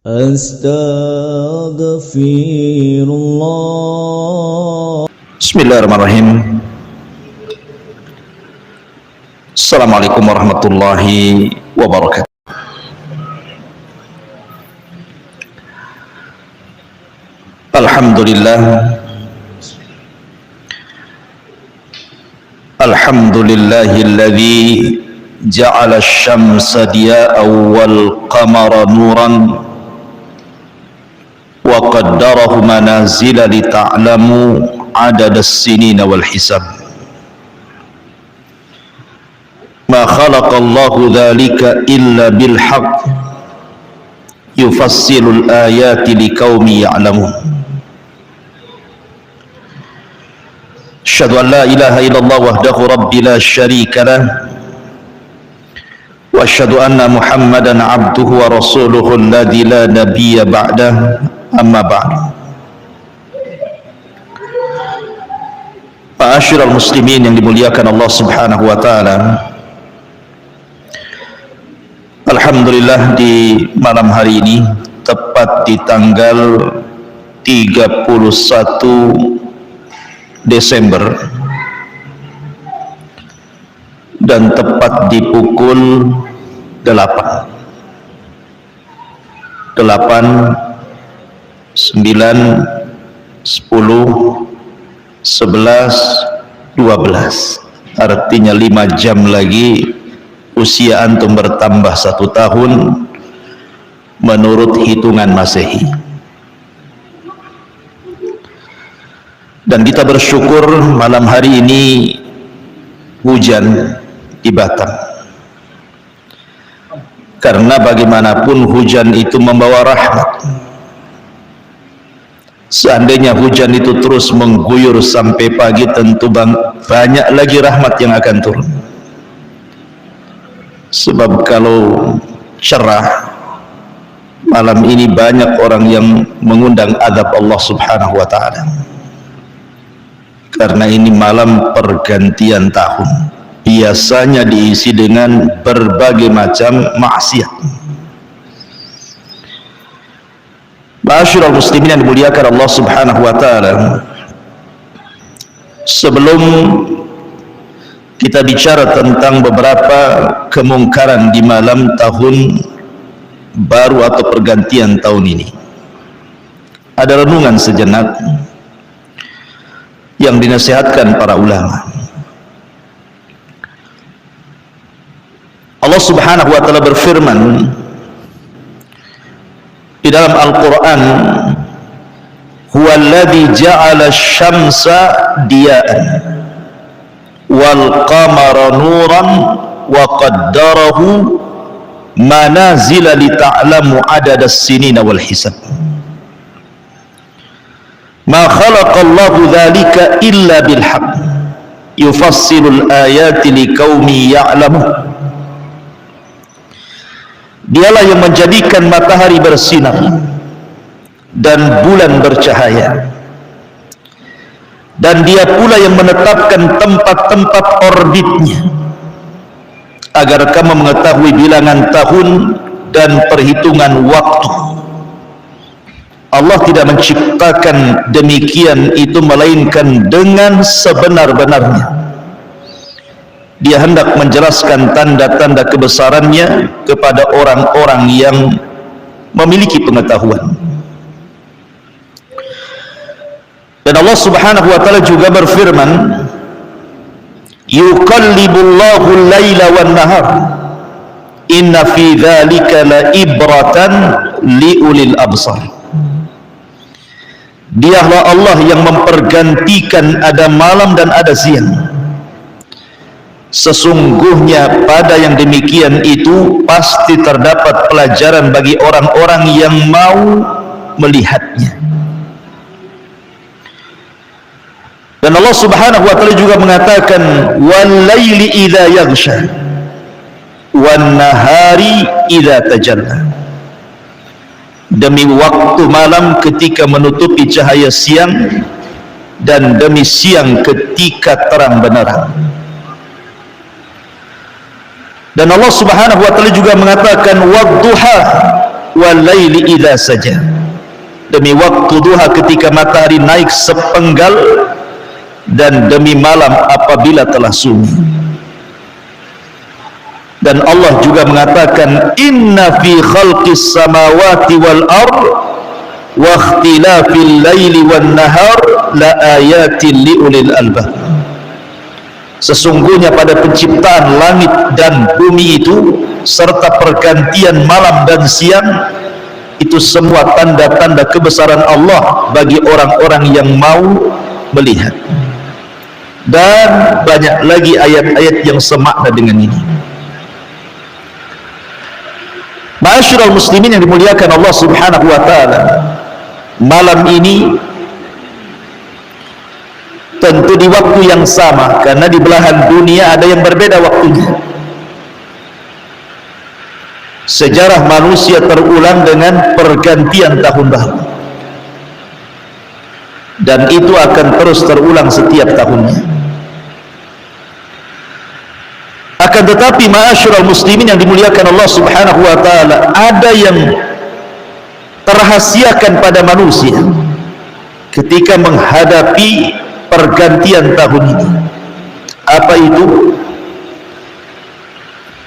Astaghfirullah. Bismillahirrahmanirrahim. Assalamualaikum warahmatullahi wabarakatuh. Alhamdulillah. Alhamdulillahilladzi ja'ala asy-syamsa diya'an wal qamara nuran wa qaddarahu manazila lita'lamu adada as-sinina wal hisab. Ma khalaqallahu dzalika illa bil haqq yufassilul ayati liqaumin ya'lamun. Asyhadu an la ilaha illallah wahdahu rabbi la syarika lah wa asyhadu anna Muhammadan abduhu wa rasuluhu alladzi la nabiyya ba'dah, amma ba'd. Ma'asyiral muslimin yang dimuliakan Allah Subhanahu wa taala. Alhamdulillah, di malam hari ini tepat di tanggal 31 Desember dan tepat di pukul 8, 9, 10, 11, 12, artinya 5 jam lagi usia antum bertambah 1 tahun menurut hitungan Masehi. Dan kita bersyukur malam hari ini hujan di Batam, karena bagaimanapun hujan itu membawa rahmat. Seandainya hujan itu terus mengguyur sampai pagi, tentu banyak lagi rahmat yang akan turun. Sebab kalau cerah malam ini banyak orang yang mengundang azab Allah Subhanahu wa taala, karena ini malam pergantian tahun, biasanya diisi dengan berbagai macam maksiat. Ma'asyiral muslimin yang dimuliakan Allah Subhanahu wa taala, sebelum kita bicara tentang beberapa kemungkaran di malam tahun baru atau pergantian tahun ini, ada renungan sejenak yang dinasihatkan para ulama. Allah Subhanahu wa taala berfirman di dalam Al-Qur'an, huwallazi ja'ala asy-syamsa diya'an wal qamara nuran wa qaddarahu manazila lita'lamu adada as-sinina wal hisab. Ma khalaqallahu dzalika illa bil haqq yufassilul ayati liqaumin ya'lamun. Dialah yang menjadikan matahari bersinar dan bulan bercahaya, dan dia pula yang menetapkan tempat-tempat orbitnya agar kamu mengetahui bilangan tahun dan perhitungan waktu. Allah tidak menciptakan demikian itu melainkan dengan sebenar-benarnya. Dia hendak menjelaskan tanda-tanda kebesarannya kepada orang-orang yang memiliki pengetahuan. Dan Allah Subhanahu wa taala juga berfirman, yuqallibullahu al-laila wan-nahar inna fi dzalika la ibratan liulil absar. Dialah Allah yang mempergantikan ada malam dan ada siang. Sesungguhnya pada yang demikian itu pasti terdapat pelajaran bagi orang-orang yang mau melihatnya. Dan Allah Subhanahu wa taala juga mengatakan, wal laili idza yaghsha wan nahari idza tajalla. Demi waktu malam ketika menutupi cahaya siang, dan demi siang ketika terang benderang. Dan Allah Subhanahu wa taala juga mengatakan wadduha wal laili idza saja, demi waktu duha ketika matahari naik sepenggal, dan demi malam apabila telah sunyi. Dan Allah juga mengatakan, inna fi khalqis samawati wal ard wa ikhtilafil laili wan nahar la ayatin liulil albab. Sesungguhnya pada penciptaan langit dan bumi itu serta pergantian malam dan siang, itu semua tanda-tanda kebesaran Allah bagi orang-orang yang mau melihat. Dan banyak lagi ayat-ayat yang semakna dengan ini. Ma'asyiral muslimin yang dimuliakan Allah Subhanahu wa taala, malam ini tentu di waktu yang sama, karena di belahan dunia ada yang berbeda waktunya. Sejarah manusia terulang dengan pergantian tahun baru, dan itu akan terus terulang setiap tahunnya. Akan tetapi ma'asyiral muslimin yang dimuliakan Allah Subhanahu wa taala, ada yang terahasiakan pada manusia ketika menghadapi pergantian tahun ini. Apa itu?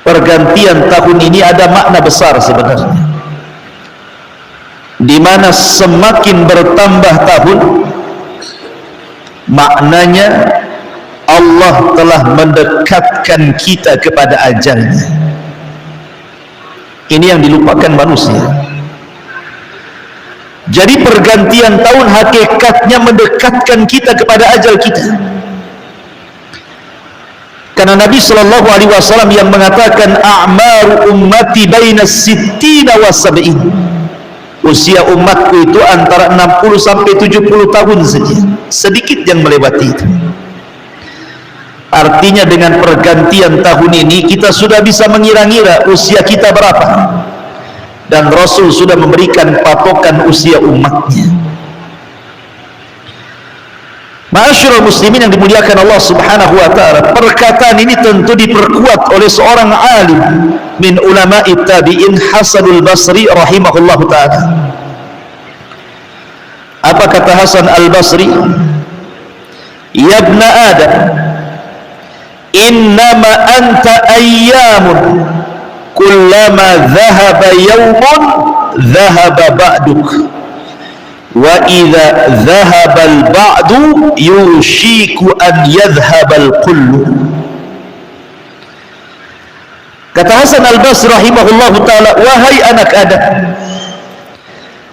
Pergantian tahun ini ada makna besar sebenarnya, di mana semakin bertambah tahun, maknanya Allah telah mendekatkan kita kepada ajalnya. Ini yang dilupakan manusia. Jadi pergantian tahun hakikatnya mendekatkan kita kepada ajal kita. Karena Nabi Shallallahu Alaihi Wasallam yang mengatakan, a'maru ummati baina sittina wa sab'in, usia umatku itu antara 60 sampai 70 tahun saja, sedikit yang melewati itu. Artinya dengan pergantian tahun ini kita sudah bisa mengira-ngira usia kita berapa, dan Rasul sudah memberikan patokan usia umatnya. Ma'asyiral muslimin yang dimuliakan Allah Subhanahu wa taala, perkataan ini tentu diperkuat oleh seorang alim min ulama'i tabi'in, Hasanul Basri rahimahullahu taala. Apa kata Hasan al-Basri? Ya ibna Adam, innama anta ayyamun, kullama dhahaba yawmun dhahaba ba'duk, wa idza dhahaba al-ba'du yushiku an yadhhaba al-kullu. Kata Hasan al-Basri rahimahullahu taala, wahai anak Adam,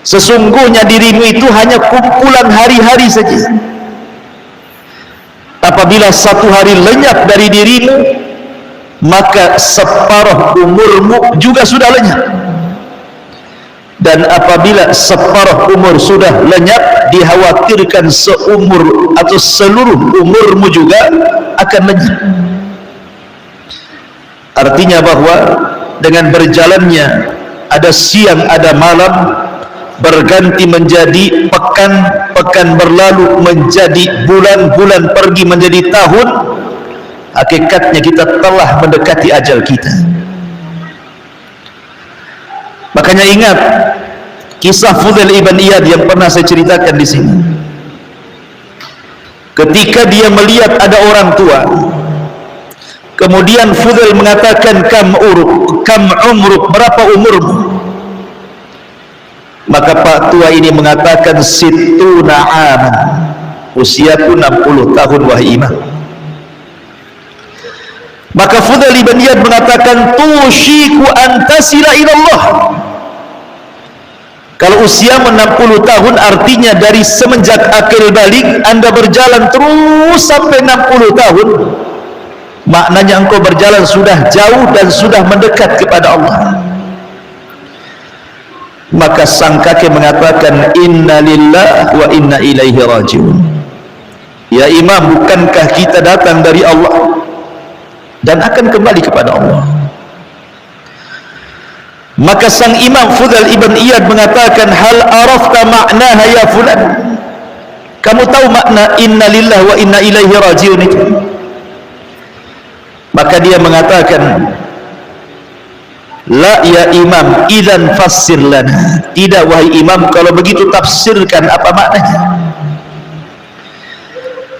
sesungguhnya dirimu itu hanya kumpulan hari-hari saja. Apabila satu hari lenyap dari dirimu, maka separuh umurmu juga sudah lenyap. Dan apabila separuh umur sudah lenyap, dikhawatirkan seumur atau seluruh umurmu juga akan lenyap. Artinya bahwa dengan berjalannya ada siang ada malam, berganti menjadi pekan, pekan berlalu menjadi bulan, bulan pergi menjadi tahun, hakikatnya kita telah mendekati ajal kita. Makanya ingat kisah Fudail ibn Iyad yang pernah saya ceritakan di sini. Ketika dia melihat ada orang tua, kemudian Fudail mengatakan, kam umruk, berapa umurmu? Maka Pak tua ini mengatakan, sittuna aman, usiaku 60 tahun wahai imam. Maka Fudail ibn Iyad mengatakan, tushiku antasila ilallah. Kalau usia 60 tahun artinya dari semenjak akil balik Anda berjalan terus sampai 60 tahun, maknanya engkau berjalan sudah jauh dan sudah mendekat kepada Allah. Maka sang kakek mengatakan, inna lillah wa inna ilaihi rajiun. Ya imam, bukankah kita datang dari Allah dan akan kembali kepada Allah? Maka sang imam Fudail ibn Iyad mengatakan, hal arafta maknaha ya fulan, kamu tahu makna inna lillah wa inna ilaihi rajiun itu? Maka dia mengatakan, La ya imam, idzan fassir lana. Tidak wahai imam, kalau begitu tafsirkan apa maknanya.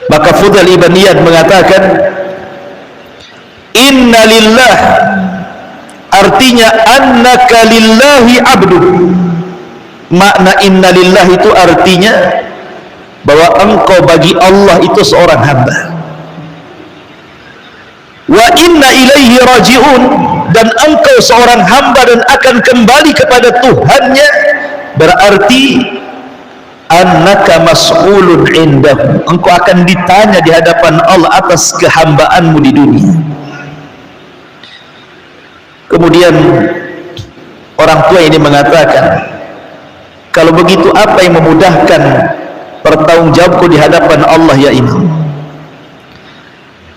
Maka Fudail ibn Iyad mengatakan, inna lillah, artinya annaka lillahi abdu. Makna inna lillah itu artinya bahwa engkau bagi Allah itu seorang hamba. Wa inna ilaihi raji'un, dan engkau seorang hamba dan akan kembali kepada Tuhannya, berarti annaka mas'ulun indahu, engkau akan ditanya di hadapan Allah atas kehambaanmu di dunia. Kemudian orang tua ini mengatakan, kalau begitu apa yang memudahkan pertanggungjawabku di hadapan Allah ya imam?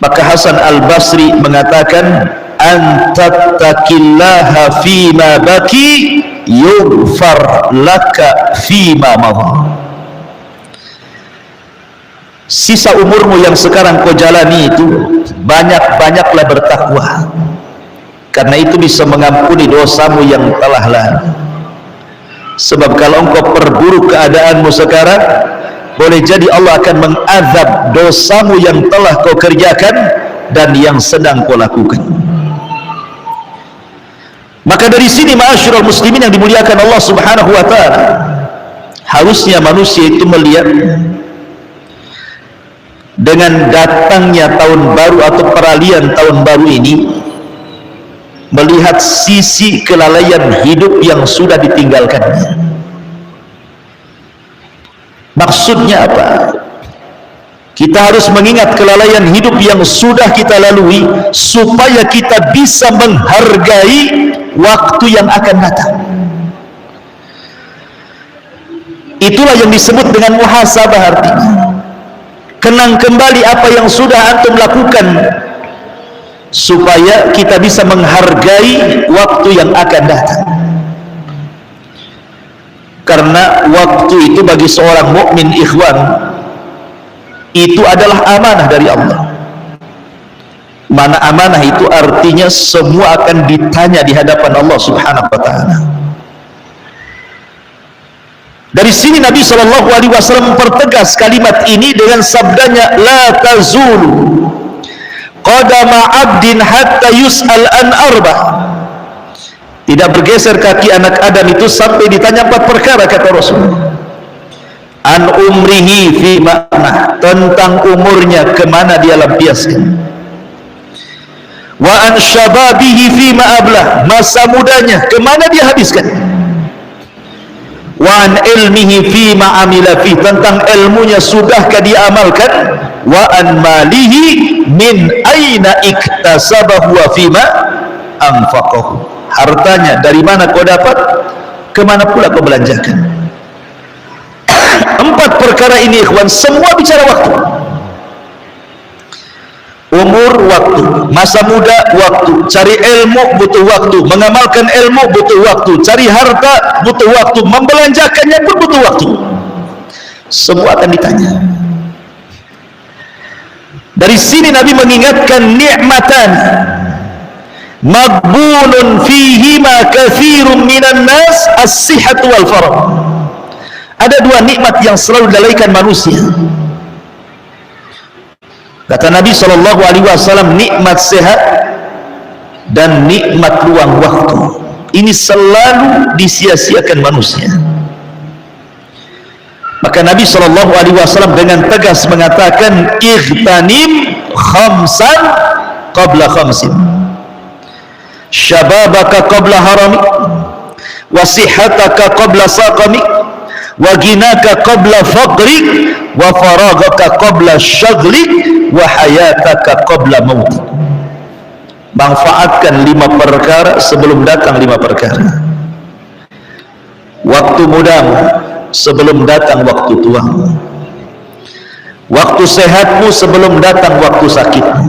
Maka Hasan al-Basri mengatakan, antattaqillaha fima baki yughfar laka fima madha. Sisa umurmu yang sekarang kau jalani itu banyak-banyaklah bertakwa, karena itu bisa mengampuni dosamu yang telah lalu. Sebab kalau engkau perburuk keadaanmu sekarang, boleh jadi Allah akan mengazab dosamu yang telah kau kerjakan dan yang sedang kau lakukan. Maka dari sini ma'asyiral muslimin yang dimuliakan Allah Subhanahu wa taala, harusnya manusia itu melihat dengan datangnya tahun baru atau peralihan tahun baru ini, melihat sisi kelalaian hidup yang sudah ditinggalkannya. Maksudnya apa? Kita harus mengingat kelalaian hidup yang sudah kita lalui, supaya kita bisa menghargai waktu yang akan datang. Itulah yang disebut dengan muhasabah, artinya kenang kembali apa yang sudah antum lakukan, supaya kita bisa menghargai waktu yang akan datang. Karena waktu itu bagi seorang mukmin, ikhwan, itu adalah amanah dari Allah. Mana amanah itu artinya semua akan ditanya di hadapan Allah Subhanahu wa taala. Dari sini Nabi sallallahu alaihi wasallam mempertegas kalimat ini dengan sabdanya, la tazulu qadama 'abdin hatta yus'al an arba'. Tidak bergeser kaki anak Adam itu sampai ditanya 4 perkara, kata Rasul. An umrihi fi ma'nah, tentang umurnya kemana dia lampiaskan. Wa an syababihi fi ma'ablah, masa mudanya kemana dia habiskan. Wa an ilmihi fi ma'amila fi, tentang ilmunya sudahkah dia amalkan. Wa an malihi min aina iktasabahu wa fi ma anfaqahu, hartanya dari mana kau dapat, kemana pula kau belanjakan. 4 perkara ini, ikhwan, semua bicara waktu. Umur, waktu. Masa muda, waktu. Cari ilmu, butuh waktu. Mengamalkan ilmu, butuh waktu. Cari harta, butuh waktu. Membelanjakannya pun butuh waktu. Semua akan ditanya. Dari sini Nabi mengingatkan nikmatan maghbunun fihima katsirun minan nas, as-sihhatu wal faragh. Ada 2 nikmat yang selalu dilalaikan manusia. Kata Nabi sallallahu alaihi wasallam, nikmat sehat dan nikmat luang waktu. Ini selalu disia-siakan manusia. Maka Nabi sallallahu alaihi wasallam dengan tegas mengatakan, ightanim khamsan qabla khamsin. Syababaka qabla haramik, wa sihataka qabla saqamik, wa ginaka qabla faqrik, wa faragaka qabla syaglik, wa hayataka qabla mautik. Manfaatkan 5 perkara sebelum datang 5 perkara. Waktu mudamu sebelum datang waktu tuamu. Waktu sehatmu sebelum datang waktu sakitmu.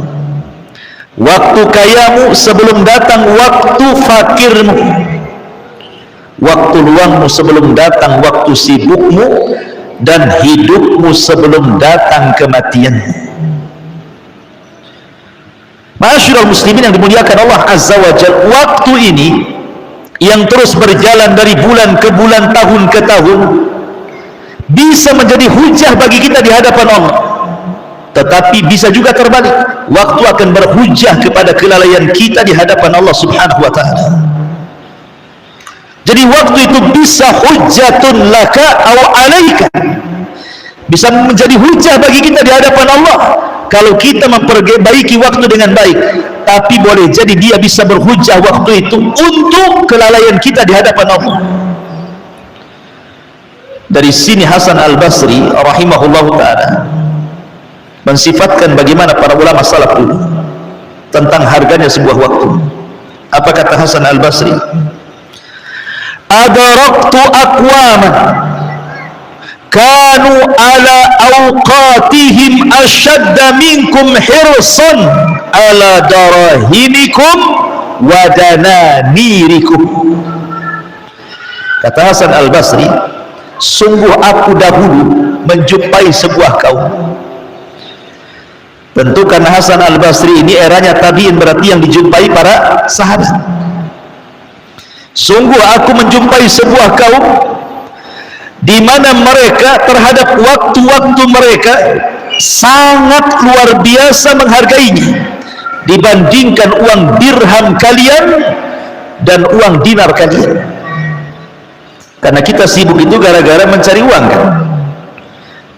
Waktu kayamu sebelum datang waktu fakirmu. Waktu luangmu sebelum datang waktu sibukmu. Dan hidupmu sebelum datang kematianmu. Ma'asyiral muslimin yang dimuliakan Allah Azza wa Jalla, waktu ini yang terus berjalan dari bulan ke bulan, tahun ke tahun, bisa menjadi hujah bagi kita di hadapan Allah. Tetapi bisa juga terbalik, waktu akan berhujah kepada kelalaian kita di hadapan Allah Subhanahu wa ta'ala. Jadi waktu itu bisa hujjatun laka aw alaika, bisa menjadi hujah bagi kita di hadapan Allah kalau kita memperbaiki waktu dengan baik. Tapi boleh jadi dia bisa berhujah waktu itu untuk kelalaian kita di hadapan Allah. Dari sini Hasan Al-Basri rahimahullah ta'ala mensifatkan bagaimana para ulama salaf dulu tentang harganya sebuah waktu. Apa kata Hasan Al-Basri? Adaraktu aqwaman kanu ala awqatihim ashadda minkum hirsan ala darahimikum wa dananirikum. Kata Hasan Al-Basri, sungguh aku dahulu menjumpai sebuah kaum. Tentu karena Hasan Al-Basri ini eranya tabi'in, berarti yang dijumpai para sahabat. Sungguh aku menjumpai sebuah kaum di mana mereka terhadap waktu-waktu mereka sangat luar biasa menghargainya dibandingkan uang dirham kalian dan uang dinar kalian. Karena kita sibuk itu gara-gara mencari uang kan,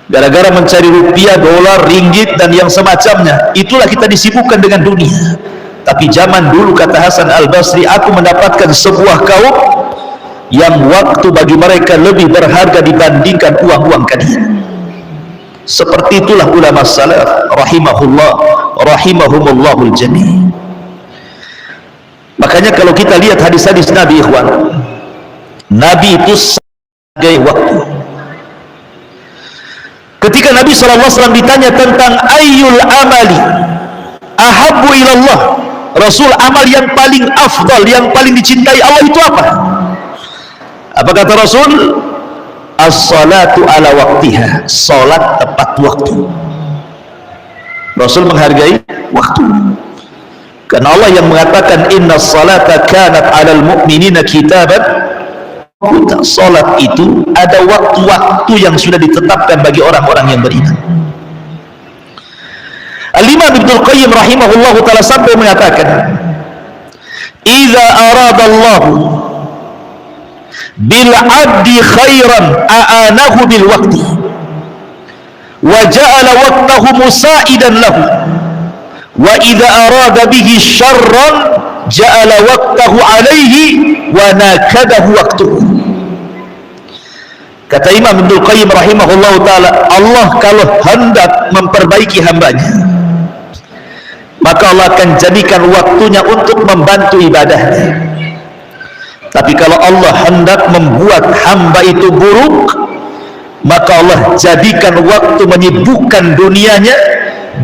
gara-gara mencari rupiah, dolar, ringgit dan yang semacamnya. Itulah kita disibukkan dengan dunia. Tapi zaman dulu, kata Hasan Al-Basri, aku mendapatkan sebuah kaum yang waktu bagi mereka lebih berharga dibandingkan uang-uang kalian. Seperti itulah ulama salaf rahimahumullahul jami'. Makanya kalau kita lihat hadis-hadis Nabi, ikhwan, Nabi itu sebagai waktu. Ketika Nabi SAW ditanya tentang ayyul amali ahabbu ilallah, Rasul, amal yang paling afdal, yang paling dicintai Allah itu apa? Apa kata Rasul? As-salatu ala waktiha, salat tepat waktu. Rasul menghargai waktu. Karena Allah yang mengatakan inna salata kanat alal mu'minina kitaban, salat itu ada waktu-waktu yang sudah ditetapkan bagi orang-orang yang beriman. Al-Imam Ibnul Qayyim rahimahullahu ta'ala sampai mengatakan, idza aradallahu bil abdi khairan a'anahu bil waqti wa ja'ala waqtahu musa'idan lahu, wa idza arada bihi syarran ja'ala waqtahu alaihi wa nakadahu waqtuhu. Kata Imam Ibnul Qayyim rahimahullahu ta'ala, Allah kalau hendak memperbaiki hambanya, maka Allah akan jadikan waktunya untuk membantu ibadahnya. Tapi kalau Allah hendak membuat hamba itu buruk, maka Allah jadikan waktu menyibukkan dunianya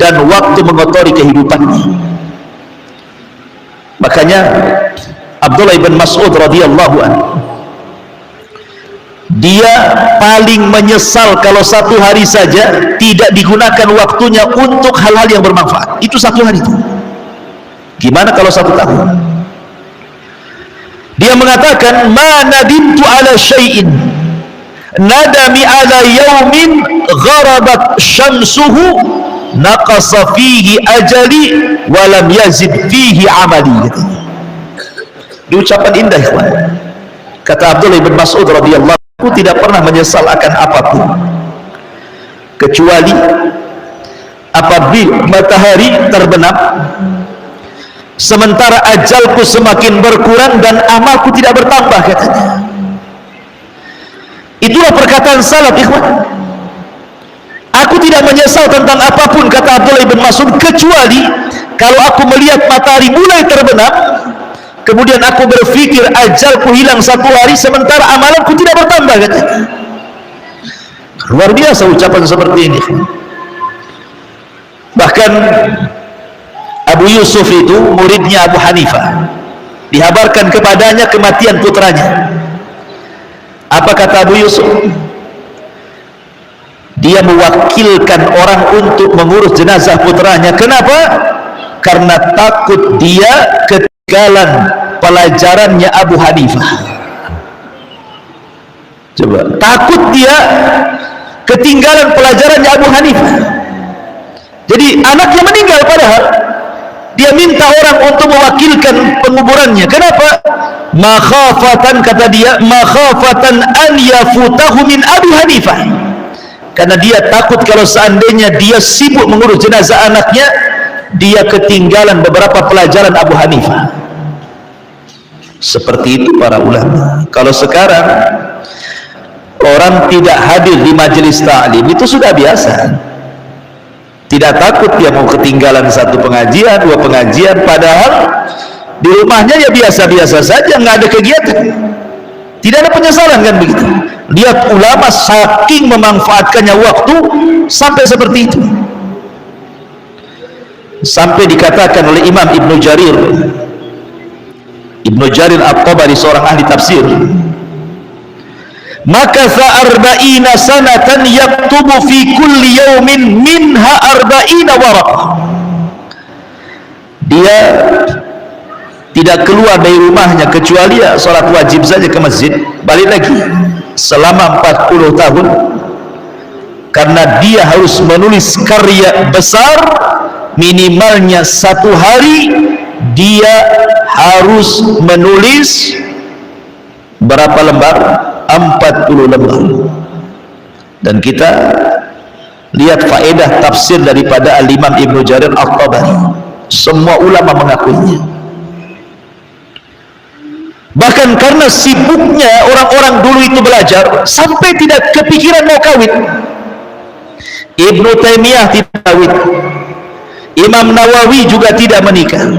dan waktu mengotori kehidupannya. Makanya Abdullah bin Mas'ud radhiyallahu anhu, dia paling menyesal kalau satu hari saja tidak digunakan waktunya untuk hal-hal yang bermanfaat. Itu satu hari itu. Gimana kalau 1 tahun? Dia mengatakan, ma nadimtu ala syai'in nadami ala yaumin gharabat syamsuhu naqasa fihi ajali walam yazid fihi amali. Di ucapan indah, ikhwan. Kata Abdullah bin Mas'ud radhiyallahu, aku tidak pernah menyesal akan apapun kecuali apabila matahari terbenam sementara ajalku semakin berkurang dan amalku tidak bertambah, katanya. Itulah perkataan salaf, ikhwan. Aku tidak menyesal tentang apapun, kata Abdullah bin Mas'ud, kecuali kalau aku melihat matahari mulai terbenam, kemudian aku berpikir ajalku hilang 1 hari sementara amalanku tidak bertambah, katanya. Luar biasa ucapan seperti ini. Bahkan Abu Yusuf itu muridnya Abu Hanifah, dihabarkan kepadanya kematian putranya. Apa kata Abu Yusuf? Dia mewakilkan orang untuk mengurus jenazah putranya. Kenapa? Karena takut dia ketinggalan pelajarannya Abu Hanifah. Coba, takut dia ketinggalan pelajarannya Abu Hanifah. Jadi anaknya meninggal, padahal dia minta orang untuk mewakilkan penguburannya. Kenapa? Makhafatan, kata dia, makhafatan an yafutahu min Abi Hanifah, karena dia takut kalau seandainya dia sibuk mengurus jenazah anaknya, dia ketinggalan beberapa pelajaran Abu Hanifah. Seperti itu para ulama. Kalau sekarang orang tidak hadir di majelis ta'lim, itu sudah biasa. Tidak takut dia mau ketinggalan satu pengajian, dua pengajian, padahal di rumahnya ya biasa-biasa saja, nggak ada kegiatan, tidak ada penyesalan, kan begitu. Lihat ulama saking memanfaatkannya waktu sampai seperti itu, sampai dikatakan oleh Imam Ibnu Jarir At-Tabari, seorang ahli tafsir, maka arba'ina sanatan yaktubu fi kulli yawmin minha arba'ina waraqah. Dia tidak keluar dari rumahnya kecuali ya sholat wajib saja ke masjid, balik lagi selama 40 tahun, karena dia harus menulis karya besar. Minimalnya satu hari dia harus menulis berapa lembar? 40 lembar. Dan kita lihat faedah tafsir daripada Al-Imam Ibnu Jarir At-Tabari, semua ulama mengakuinya. Bahkan karena sibuknya orang-orang dulu itu belajar, sampai tidak kepikiran mau kawin. Ibnu Taimiyah tidak kawin, Imam Nawawi juga tidak menikah,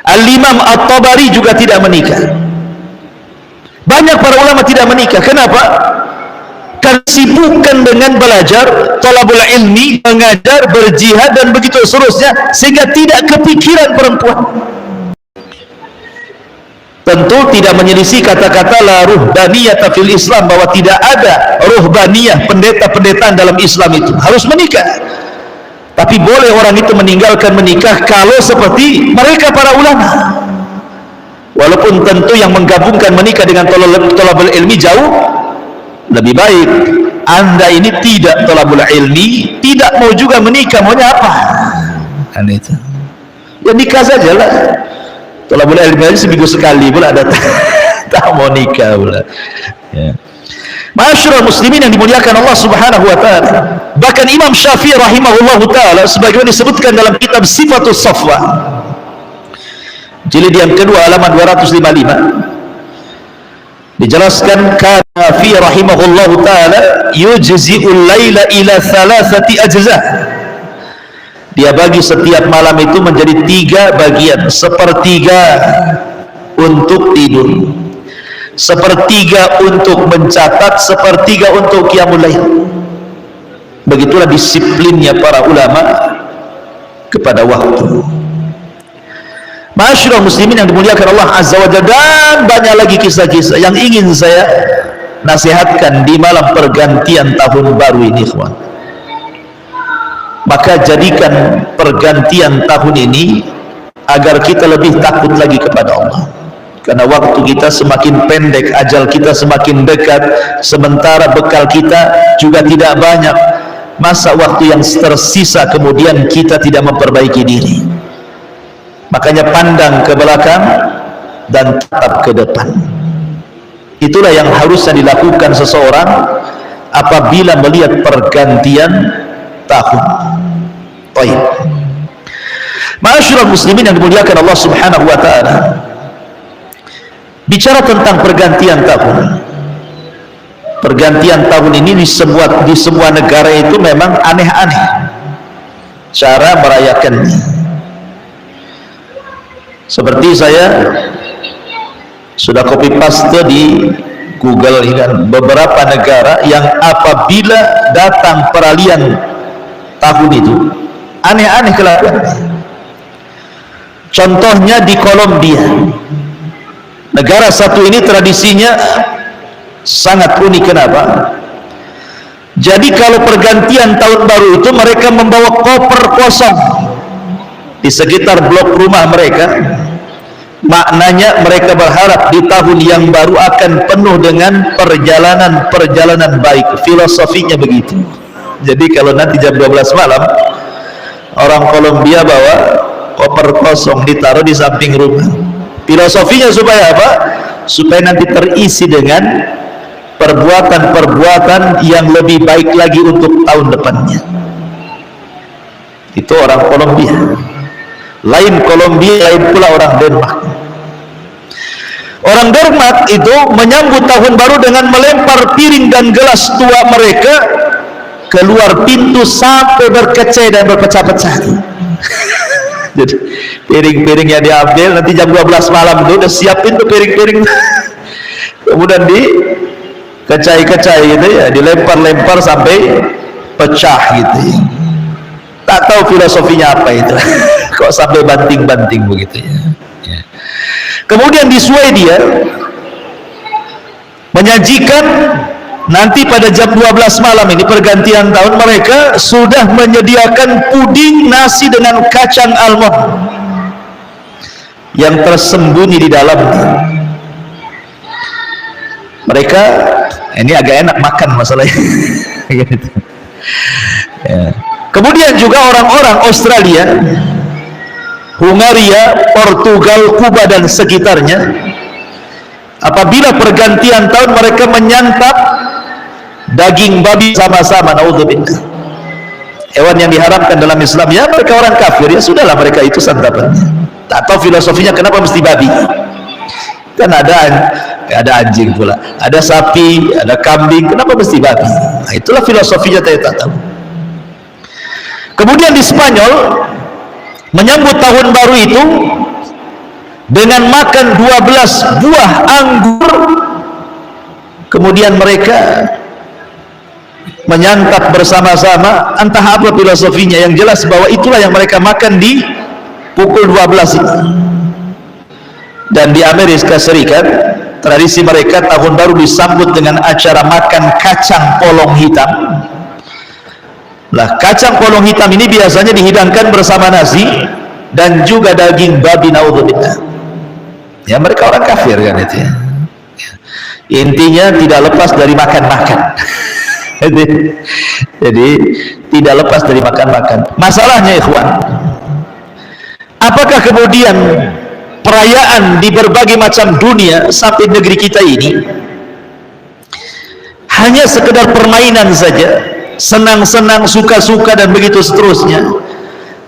Al-Imam At-Tabari juga tidak menikah. Banyak para ulama tidak menikah. Kenapa? Karena sibukkan dengan belajar, thalabul ilmi, mengajar, berjihad, dan begitu seterusnya, sehingga tidak kepikiran perempuan. Tentu tidak menyelisih kata-kata la ruhbaniyata fil Islam, bahwa tidak ada ruhbaniyah, pendeta-pendetaan dalam Islam itu harus menikah. Tapi boleh orang itu meninggalkan menikah kalau seperti mereka para ulama. Walaupun tentu yang menggabungkan menikah dengan thalabul ilmi jauh lebih baik. Anda ini tidak thalabul ilmi, tidak mau juga menikah, maunya apa? Kan itu. Ya nikah sajalah. Thalabul ilmi aja seminggu sekali pula ada tak mau nikah pula. Ya. Ma'asyiral muslimin yang dimuliakan Allah Subhanahu wa taala. Bahkan Imam Syafi'i rahimahullahu taala sebagaimana disebutkan dalam kitab Sifatus Safwa, jilid yang kedua halaman 255, dijelaskan kana fi rahimahullahu taala yujzi'ul laila ila thalathati ajza. Dia bagi setiap malam itu menjadi 3 bagian, sepertiga untuk tidur, sepertiga untuk mencatat, sepertiga untuk qiyamul lail. Begitulah disiplinnya para ulama kepada waktu. Ma'asyiral muslimin yang dimuliakan Allah Azza wa Jalla, dan banyak lagi kisah-kisah yang ingin saya nasihatkan di malam pergantian tahun baru ini, ikhwan. Maka jadikan pergantian tahun ini agar kita lebih takut lagi kepada Allah, karena waktu kita semakin pendek, ajal kita semakin dekat, sementara bekal kita juga tidak banyak. Masa waktu yang tersisa kemudian kita tidak memperbaiki diri. Makanya pandang ke belakang dan tatap ke depan. Itulah yang harusnya dilakukan seseorang apabila melihat pergantian tahun. Baik. Ma'asyiral muslimin yang dimuliakan Allah Subhanahu wa taala. Bicara tentang pergantian tahun. Pergantian tahun ini di semua negara itu memang aneh-aneh cara merayakannya. Seperti saya sudah copy paste di Google ini kan, beberapa negara yang apabila datang peralihan tahun itu aneh-aneh kelakuannya. Contohnya di Kolombia, negara satu ini tradisinya sangat unik. Kenapa? Jadi kalau pergantian tahun baru itu mereka membawa koper kosong di sekitar blok rumah mereka, maknanya mereka berharap di tahun yang baru akan penuh dengan perjalanan baik. Filosofinya begitu. Jadi kalau nanti jam 12 malam orang Kolombia bawa koper kosong ditaruh di samping rumah, filosofinya supaya apa? Supaya nanti terisi dengan perbuatan-perbuatan yang lebih baik lagi untuk tahun depannya. Itu orang Kolombia. Lain Kolombia, lain pula orang Denmark. Orang Denmark itu menyambut tahun baru dengan melempar piring dan gelas tua mereka keluar pintu sampai berkecai dan berpecah-pecah. Jadi piring-piring yang diambil nanti jam 12 malam itu udah siapin tuh piring-piring, kemudian dikecai-kecai gitu ya, dilempar-lempar sampai pecah gitu ya. Tak tahu filosofinya apa itu. Kok sampai banting-banting begitu ya. Kemudian di Swedia menyajikan nanti pada jam 12 malam ini pergantian tahun, mereka sudah menyediakan puding nasi dengan kacang almond yang tersembunyi di dalamnya. Mereka ini agak enak makan masalahnya. Ya. Kemudian juga orang-orang Australia, Hungaria, Portugal, Kuba dan sekitarnya, apabila pergantian tahun mereka menyantap daging babi sama-sama. Naudzubillah. Hewan yang diharamkan dalam Islam, ya mereka orang kafir, ya sudahlah mereka itu santapannya. Tak tahu filosofinya kenapa mesti babi. Kan ada anjing pula, ada sapi, ada kambing, kenapa mesti babi? Nah, itulah filosofinya saya tak tahu. Kemudian di Spanyol menyambut tahun baru itu dengan makan 12 buah anggur. Kemudian mereka menyantap bersama-sama, entah apa filosofinya, yang jelas bahwa itulah yang mereka makan di pukul 12 ini. Dan di Amerika Serikat tradisi mereka tahun baru disambut dengan acara makan kacang polong hitam. Lah, kacang polong hitam ini biasanya dihidangkan bersama nasi dan juga daging babi. Naudzubillah. Ya mereka orang kafir kan itu ya. Intinya tidak lepas dari makan-makan. Jadi tidak lepas dari makan-makan. Masalahnya ikhwan, apakah kemudian perayaan di berbagai macam dunia sampai negeri kita ini hanya sekedar permainan saja, senang-senang, suka-suka dan begitu seterusnya?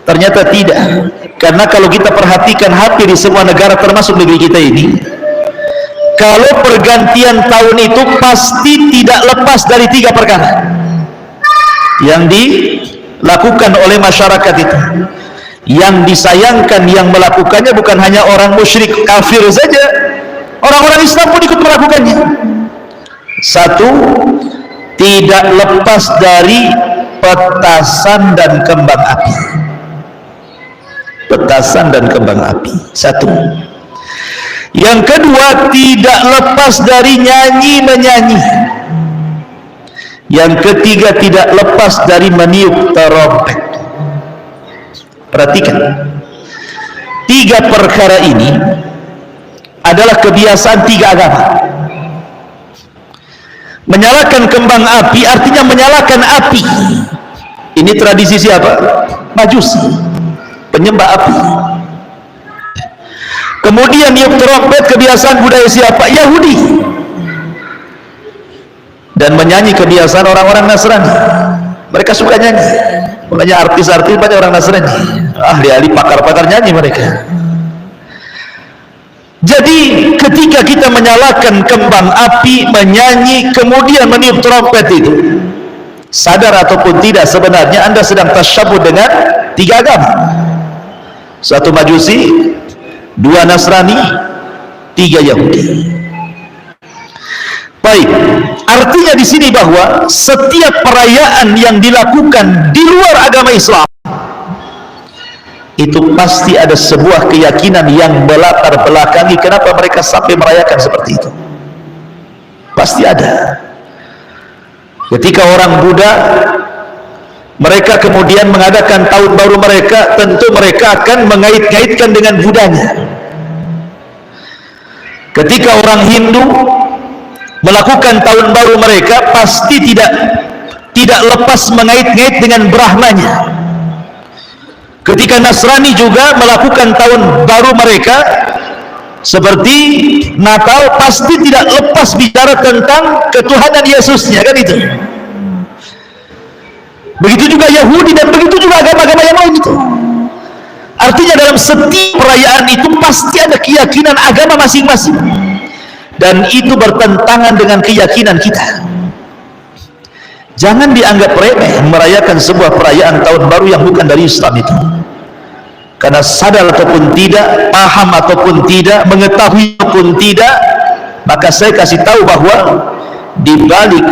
Ternyata tidak. Karena kalau kita perhatikan hampir di semua negara termasuk negeri kita ini, kalau pergantian tahun itu pasti tidak lepas dari 3 perkara yang dilakukan oleh masyarakat itu. Yang disayangkan yang melakukannya bukan hanya orang musyrik kafir saja, orang-orang Islam pun ikut melakukannya. Satu, tidak lepas dari petasan dan kembang api. Petasan dan kembang api, satu. Yang kedua, tidak lepas dari nyanyi-menyanyi. Yang ketiga, tidak lepas dari meniup terompet. Perhatikan, 3 perkara ini adalah kebiasaan 3 agama. Menyalakan kembang api artinya menyalakan api. Ini tradisi siapa? Majusi, penyembah api. Kemudian niup terompet kebiasaan budaya siapa? Yahudi. Dan menyanyi kebiasaan orang-orang Nasrani. Mereka suka nyanyi. Makanya artis-artis banyak orang Nasrani, ahli-ahli pakar-pakar nyanyi mereka. Jadi ketika kita menyalakan kembang api, menyanyi, kemudian meniup trompet itu, sadar ataupun tidak sebenarnya Anda sedang tasyabbuh dengan 3 agama. 1 Majusi, 2 Nasrani, 3 Yahudi. Baik, artinya di sini bahwa setiap perayaan yang dilakukan di luar agama Islam itu pasti ada sebuah keyakinan yang melatar belakangi kenapa mereka sampai merayakan seperti itu. Pasti ada. Ketika orang Buddha, mereka kemudian mengadakan tahun baru mereka, tentu mereka akan mengait-ngaitkan dengan Budanya. Ketika orang Hindu melakukan tahun baru mereka, pasti tidak lepas mengait-ngait dengan Brahmanya. Ketika Nasrani juga melakukan tahun baru mereka seperti Natal, pasti tidak lepas bicara tentang ketuhanan Yesusnya, kan itu. Begitu juga Yahudi dan begitu juga agama-agama yang lain itu. Artinya dalam setiap perayaan itu pasti ada keyakinan agama masing-masing, dan itu bertentangan dengan keyakinan kita. Jangan dianggap remeh merayakan sebuah perayaan tahun baru yang bukan dari Islam itu. Karena sadar ataupun tidak, paham ataupun tidak, mengetahui ataupun tidak, maka saya kasih tahu bahwa di balik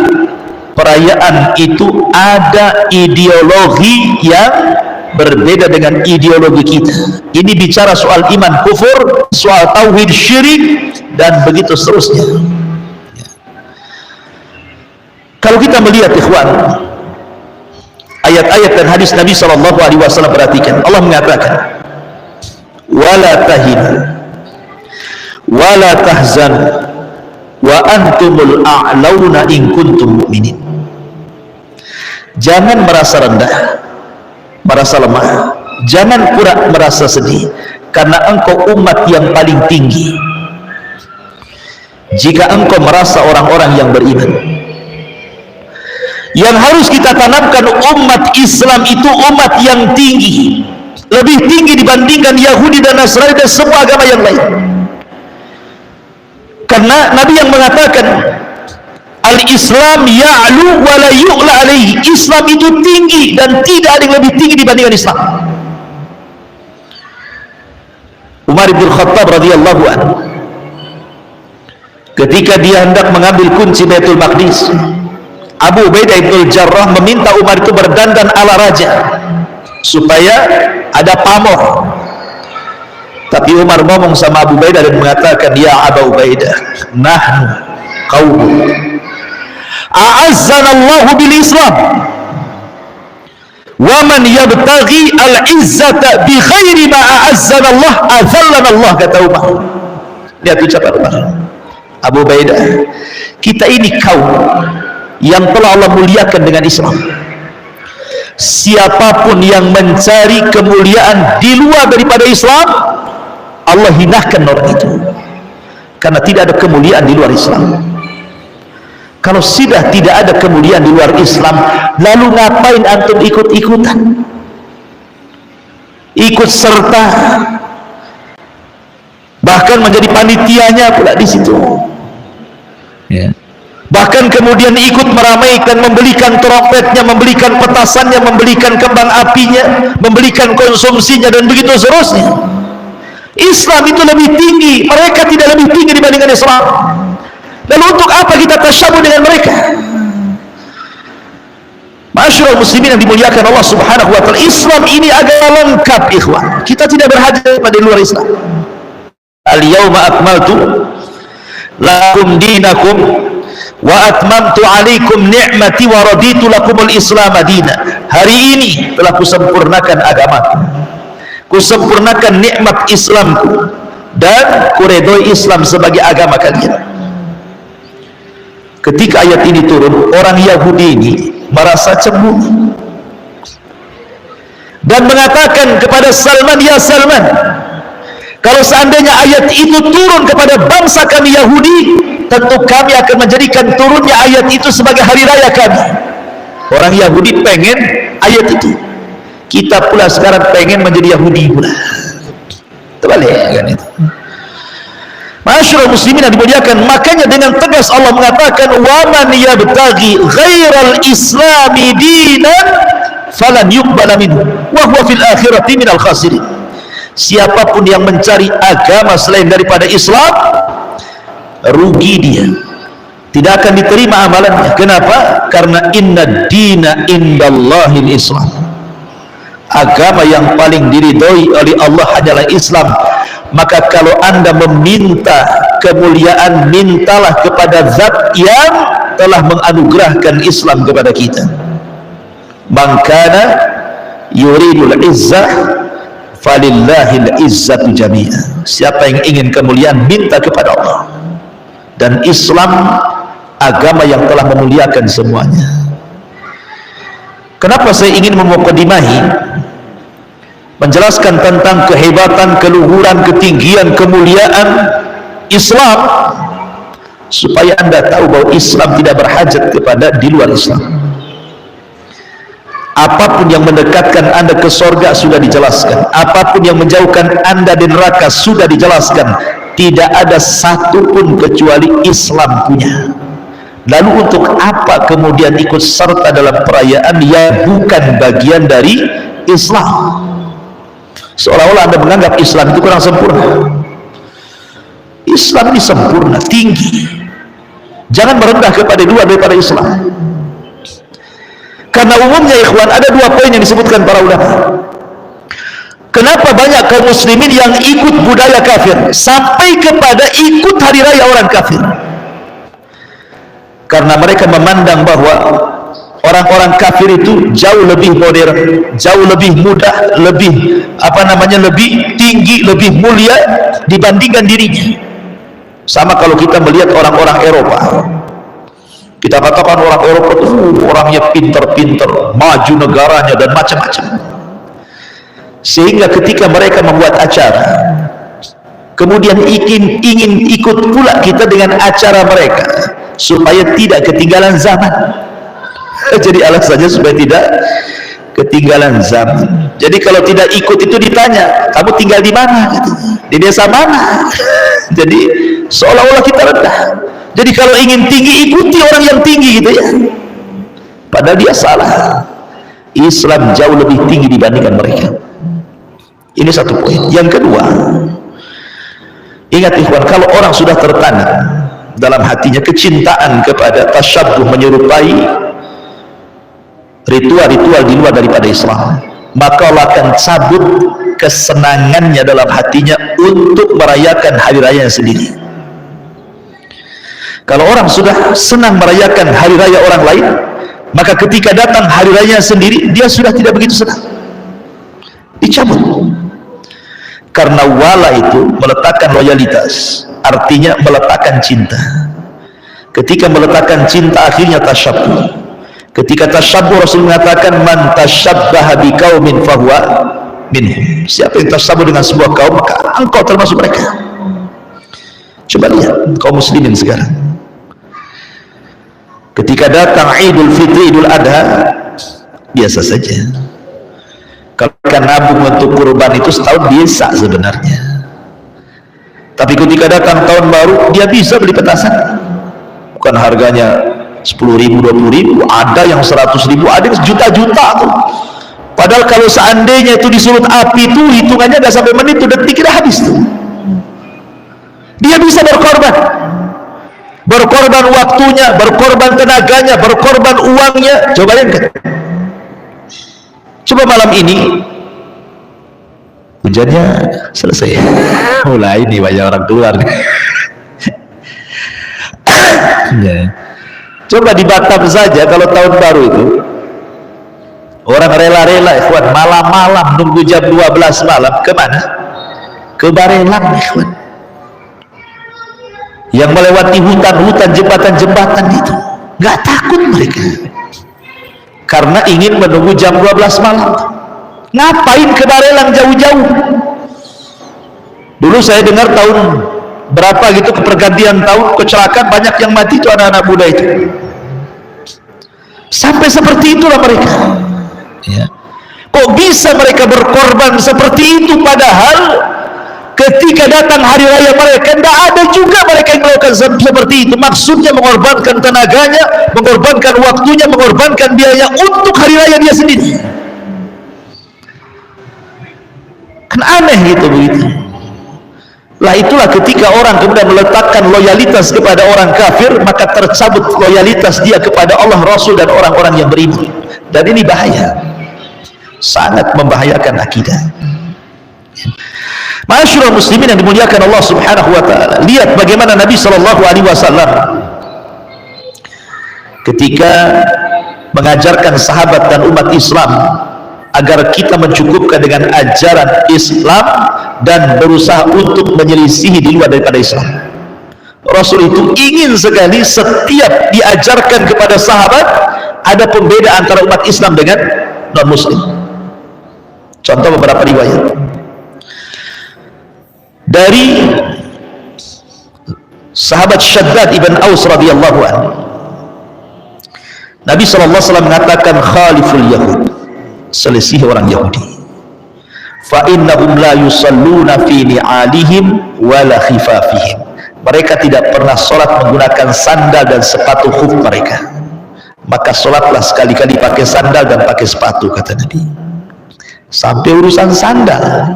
perayaan itu ada ideologi yang berbeda dengan ideologi kita. Ini bicara soal iman kufur, soal tauhid syirik, dan begitu seterusnya. Kalau kita melihat ikhwan, ayat-ayat dan hadis Nabi SAW, perhatikan, Allah mengatakan, wala tahinu wala tahzanu wa antumul a'launa in kuntum mu'minin. Jangan merasa rendah, merasa lemah, jangan pura merasa sedih, karena engkau umat yang paling tinggi jika engkau merasa orang-orang yang beriman. Yang harus kita tanamkan, umat Islam itu umat yang tinggi, lebih tinggi dibandingkan Yahudi dan Nasrani dan semua agama yang lain. Karena Nabi yang mengatakan, al-Islam ya'lu wa la yu'la alaihi. Islam itu tinggi dan tidak ada yang lebih tinggi dibandingkan Islam. Umar bin Khattab radhiyallahu anhu, ketika dia hendak mengambil kunci Baitul Maqdis, Abu Ubaidah bin Jarrah meminta Umar itu berdandan ala raja supaya ada pamor. Tapi Umar ngomong sama Abu Ubaidah dan mengatakan, ya Abu Ubaidah, nahnu qaumun a'azzana Allah bil Islam wa man yabtaghi al-izzata bi ghairi ma a'azzana Allah azallana Allah, kata Umar. Lihat ucapan Umar. Abu Ubaidah, kita ini kaum yang telah Allah muliakan dengan Islam. Siapapun yang mencari kemuliaan di luar daripada Islam, Allah hinakan orang itu, karena tidak ada kemuliaan di luar Islam. Kalau sudah tidak ada kemuliaan di luar Islam, lalu ngapain antum ikut-ikutan, ikut serta, bahkan menjadi panitianya pula di situ, bahkan kemudian ikut meramaikan, membelikan trompetnya, membelikan petasannya, membelikan kembang apinya, membelikan konsumsinya, dan begitu seterusnya. Islam itu lebih tinggi, mereka tidak lebih tinggi dibandingkan Islam. Lalu untuk apa kita tasyabuh dengan mereka? Masyaallah muslimin yang dimuliakan Allah Subhanahu wa taala, Islam ini agama lengkap ikhwan. Kita tidak berhajat pada luar Islam. Al-yauma akmaltu lakum dinakum wa atmamtu alaikum ni'mati wa raditu lakumul Islam madina. Hari ini telah kusempurnakan agamaku, kusempurnakan nikmat Islamku, dan kuredoi Islam sebagai agama kalian. Ketika ayat ini turun, orang Yahudi ini merasa cemburu dan mengatakan kepada Salman, ya Salman, kalau seandainya ayat itu turun kepada bangsa kami Yahudi, tentu kami akan menjadikan turunnya ayat itu sebagai hari raya kami. Orang Yahudi pengen ayat itu, kita pula sekarang pengen menjadi Yahudi pula. Terbalik kan itu. Masyaallah muslimin yang dimuliakan, makanya dengan tegas Allah mengatakan, wa man yabtaghi ghairal islami dinan falan yuqbala minhu wa huwa fil akhirati minal khasirin. Siapapun yang mencari agama selain daripada Islam, rugi dia, tidak akan diterima amalannya. Kenapa? Karena inna dina indallahil Islam. Agama yang paling diridhoi oleh Allah adalah Islam. Maka kalau anda meminta kemuliaan, mintalah kepada zat yang telah menganugerahkan Islam kepada kita. Man kana yuridul izzah falillahil izzatu jami'ah. Siapa yang ingin kemuliaan, minta kepada Allah. dan Islam agama yang telah memuliakan semuanya. Kenapa saya ingin memukadimahi, menjelaskan tentang kehebatan, keluhuran, ketinggian, kemuliaan Islam, supaya anda tahu bahwa Islam tidak berhajat kepada di luar Islam. Apapun yang mendekatkan anda ke surga sudah dijelaskan, apapun yang menjauhkan anda dari neraka sudah dijelaskan. Tidak ada satupun kecuali Islam punya. Lalu untuk apa kemudian ikut serta dalam perayaan yang bukan bagian dari Islam? Seolah-olah anda menganggap Islam itu kurang sempurna. Islam ini sempurna, tinggi. Jangan merendah kepada dua daripada Islam. Karena umumnya ikhwan, ada dua poin yang disebutkan para ulama. Kenapa banyak kaum muslimin yang ikut budaya kafir sampai kepada ikut hari raya orang kafir? Karena mereka memandang bahwa orang-orang kafir itu jauh lebih modern, jauh lebih mudah, lebih lebih tinggi, lebih mulia dibandingkan dirinya. Sama kalau kita melihat orang-orang Eropa, kita katakan orang Eropa itu orangnya pinter-pinter, maju negaranya dan macam-macam. Sehingga ketika mereka membuat acara, kemudian ingin ikut pula kita dengan acara mereka, supaya tidak ketinggalan zaman. Jadi alasannya supaya tidak ketinggalan zaman. Jadi kalau tidak ikut itu ditanya, kamu tinggal di mana? Di desa mana? Jadi seolah-olah kita rendah. Jadi kalau ingin tinggi, ikuti orang yang tinggi gitu ya. Padahal dia salah. Islam jauh lebih tinggi dibandingkan mereka. Ini satu poin. Yang kedua, ingat ikhwan, kalau orang sudah tertanam dalam hatinya kecintaan kepada tasyabbuh, menyerupai ritual-ritual di luar daripada Islam, maka Allah akan cabut kesenangannya dalam hatinya untuk merayakan hari raya sendiri. Kalau orang sudah senang merayakan hari raya orang lain, maka ketika datang hari raya sendiri, dia sudah tidak begitu senang, dicabut. Karena wala itu meletakkan loyalitas, artinya meletakkan cinta. Ketika meletakkan cinta, akhirnya tasyabbuh. Ketika tasyabbuh, Rasul mengatakan, man tasyabbaha biqaumin fahuwa minhum. Siapa yang tasyabbuh dengan sebuah kaum, maka engkau termasuk mereka. Coba lihat kaum muslimin sekarang. Ketika datang Idul Fitri, Idul Adha, biasa saja. Kalau kan nabung untuk kurban itu setahun biasa sebenarnya. Tapi ketika datang tahun baru, dia bisa beli petasan. Bukan harganya 10.000, 20.000, ada yang 100.000, ada yang juta-juta tuh. Padahal kalau seandainya itu disulut api itu hitungannya nggak sampai menit, itu detik udah habis tuh. Dia bisa berkorban waktunya, berkorban tenaganya, berkorban uangnya. Coba bayangkan. Coba malam ini hujannya selesai, mulai ini banyak orang keluar. Ya. Coba di Batam saja kalau tahun baru itu orang rela-rela ikhwan, malam-malam nunggu jam 12 malam kemana? Ke Barelang ikhwan, yang melewati hutan-hutan, jembatan-jembatan itu nggak takut mereka, karena ingin menunggu jam 12 malam. Ngapain ke Barelang jauh-jauh? Dulu saya dengar tahun berapa gitu, ke pergantian tahun, kecelakaan banyak yang mati itu anak-anak muda itu. Sampai seperti itulah mereka ya. Kok bisa mereka berkorban seperti itu, padahal ketika datang hari raya mereka tidak ada juga mereka yang melakukan seperti itu. Maksudnya mengorbankan tenaganya, mengorbankan waktunya, mengorbankan biaya untuk hari raya dia sendiri. Kan aneh gitu begitu. Lah itulah ketika orang kemudian meletakkan loyalitas kepada orang kafir, maka tercabut loyalitas dia kepada Allah, Rasul, dan orang-orang yang beriman. Dan ini bahaya, sangat membahayakan akidah. Ma'asyiral muslimin yang dimuliakan Allah Subhanahu wa taala, lihat bagaimana Nabi sallallahu alaihi wasallam ketika mengajarkan sahabat dan umat Islam agar kita mencukupkan dengan ajaran Islam dan berusaha untuk menyelisihi di luar daripada Islam. Rasul itu ingin sekali setiap diajarkan kepada sahabat ada pembeda antara umat Islam dengan non muslim. Contoh beberapa riwayat dari sahabat Shaddad ibn Aus radhiyallahu anhu, Nabi SAW mengatakan khaliful yahud, selisih orang Yahudi, fa innahum la yusalluna fi ni'alihim wala khifafihim, mereka tidak pernah sholat menggunakan sandal dan sepatu khuf mereka, maka sholatlah sekali-kali pakai sandal dan pakai sepatu, kata Nabi. Sampai urusan sandal,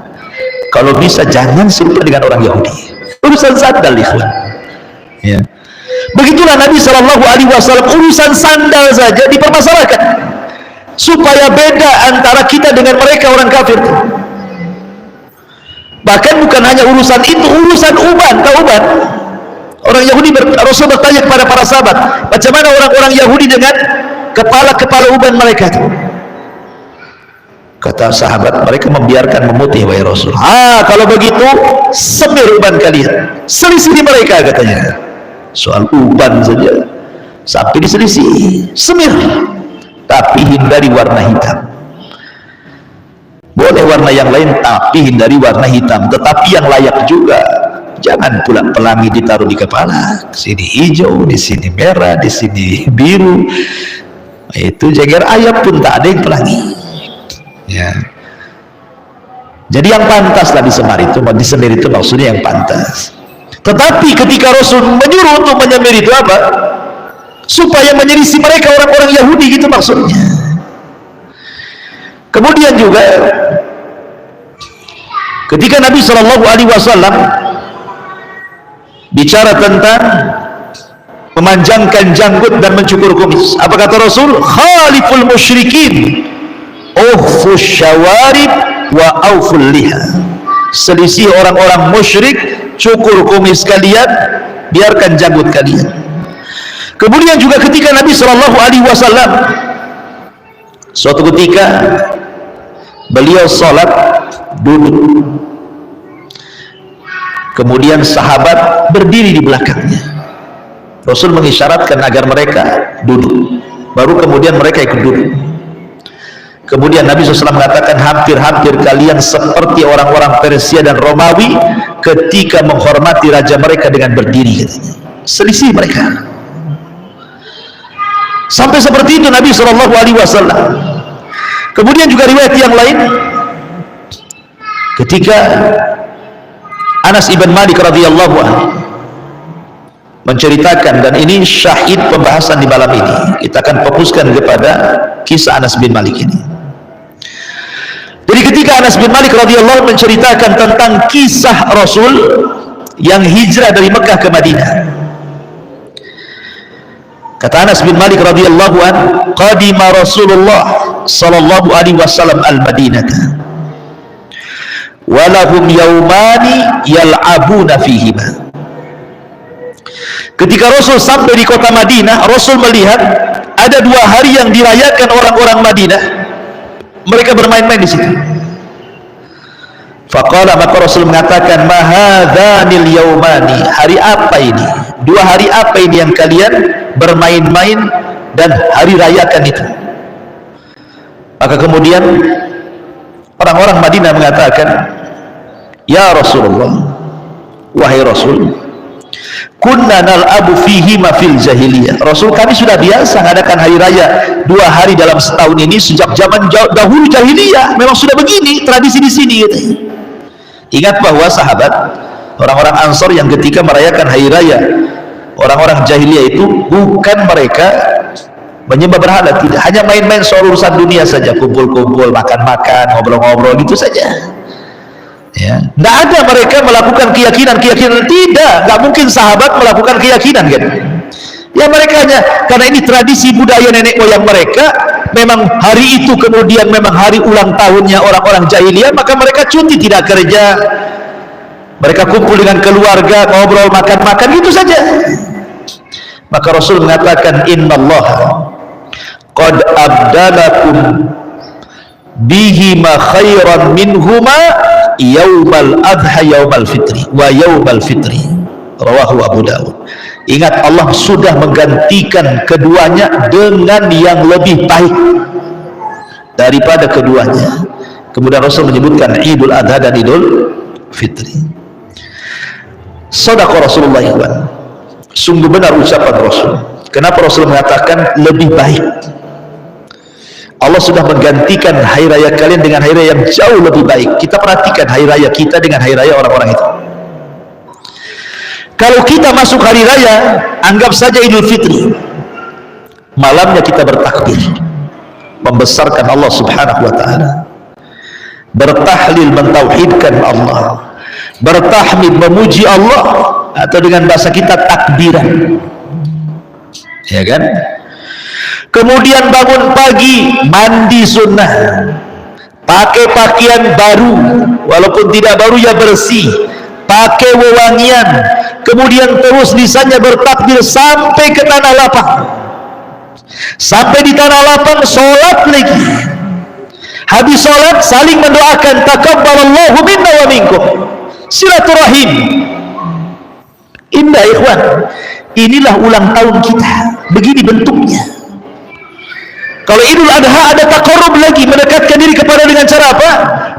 kalau bisa jangan serupa dengan orang Yahudi, urusan sandal ikhwan ya. Begitulah Nabi SAW, urusan sandal saja dipermasalahkan supaya beda antara kita dengan mereka orang kafir. Bahkan bukan hanya urusan itu, urusan uban, taubat. Orang Yahudi, Rasul bertanya kepada para sahabat, macam mana orang-orang Yahudi dengan kepala-kepala uban mereka itu? Kata sahabat, mereka membiarkan memutih, wahai Rasul. Kalau begitu semir uban kalian, selisih mereka, katanya. Soal uban saja sampai diselisih, semir, tapi hindari warna hitam. Boleh warna yang lain, tapi hindari warna hitam, tetapi yang layak juga. Jangan pula pelangi ditaruh di kepala, sini hijau, di sini merah, di sini biru. Itu jagar ayam pun tak ada yang pelangi ya. Jadi yang pantaslah disemir itu, disemir itu maksudnya yang pantas. Tetapi ketika Rasul menyuruh untuk menyemir itu apa? Supaya menyelisih mereka orang-orang Yahudi, gitu maksudnya. Kemudian juga ketika Nabi SAW bicara tentang memanjangkan janggut dan mencukur kumis, apa kata Rasul? Khaliful musyrikin uhfus syawarib wa auful liha, selisih orang-orang musyrik, cukur kumis kalian, biarkan janggut kalian. Kemudian juga ketika Nabi SAW suatu ketika beliau sholat duduk, kemudian sahabat berdiri di belakangnya. Rasul mengisyaratkan agar mereka duduk, baru kemudian mereka ikut duduk. Kemudian Nabi SAW mengatakan, hampir-hampir kalian seperti orang-orang Persia dan Romawi ketika menghormati raja mereka dengan berdiri, katanya. Selisih mereka. Sampai seperti itu Nabi SAW. Kemudian juga riwayat yang lain, ketika Anas ibn Malik radhiyallahu anhu menceritakan, dan ini syahid pembahasan di malam ini, kita akan fokuskan kepada kisah Anas bin Malik ini. Jadi ketika Anas bin Malik radhiyallahu menceritakan tentang kisah Rasul yang hijrah dari Mekah ke Madinah, kata Anas bin Malik radhiyallahu anhu, qadima Rasulullah sallallahu alaihi wasallam al-Madinata wa lahum yawmani yal'abuna fihima. Ketika Rasul sampai di kota Madinah, Rasul melihat ada 2 hari yang dirayakan orang-orang Madinah, mereka bermain-main di situ. Faqala, maka Rasul mengatakan, ma hadzanil yaumani, hari apa ini? 2 hari apa ini yang kalian bermain-main dan hari rayakan itu? Maka kemudian orang-orang Madinah mengatakan, ya Rasulullah, wahai Rasul, kunna nal'abu fihi ma fil jahiliyah. Rasul, kami sudah biasa mengadakan hari raya 2 hari dalam setahun ini sejak zaman dahulu jahiliyah, memang sudah begini tradisi di sini, gitu. Ingat bahwa sahabat orang-orang Ansor yang ketika merayakan hari raya orang-orang jahiliyah itu, bukan mereka menyembah berhala, tidak, hanya main-main soal urusan dunia saja, kumpul-kumpul, makan-makan, ngobrol-ngobrol gitu saja ya. Tidak ada mereka melakukan keyakinan-keyakinan, tidak, nggak mungkin sahabat melakukan keyakinan kan ya. Mereka hanya karena ini tradisi budaya nenek moyang mereka, memang hari itu kemudian memang hari ulang tahunnya orang-orang jahiliyah, maka mereka cuti, tidak kerja, mereka kumpul dengan keluarga, ngobrol, makan-makan gitu saja. Maka Rasul mengatakan, innallaha qad abdalakum bihima khairan minhuma yaumal adha yaumal fitri wa yaumal fitri. rawahu Abu Dawud. Ingat, Allah sudah menggantikan keduanya dengan yang lebih baik daripada keduanya. Kemudian Rasul menyebutkan Idul Adha dan Idul Fitri. Shadaqa Rasulullah ikhwan, sungguh benar ucapan Rasul. Kenapa Rasul mengatakan lebih baik? Allah sudah menggantikan hari raya kalian dengan hari raya yang jauh lebih baik. Kita perhatikan hari raya kita dengan hari raya orang-orang itu. Kalau kita masuk hari raya, anggap saja Idul Fitri, malamnya kita bertakbir, membesarkan Allah subhanahu wa ta'ala, bertahlil, mentauhidkan Allah, bertahmid, memuji Allah, atau dengan bahasa kita takbiran, ya kan? Kemudian bangun pagi, mandi sunnah, pakai pakaian baru, walaupun tidak baru ya bersih, pakai wewangian, kemudian terus lisannya bertakbir sampai ke tanah lapang. Sampai di tanah lapang sholat lagi. Habis sholat saling mendoakan, takabbalallahu minna wa minkum, silaturahim. Indah ikhwan, inilah ulang tahun kita, begini bentuknya. Kalau Idul Adha ada takarrub lagi, mendekatkan diri kepada dengan cara apa?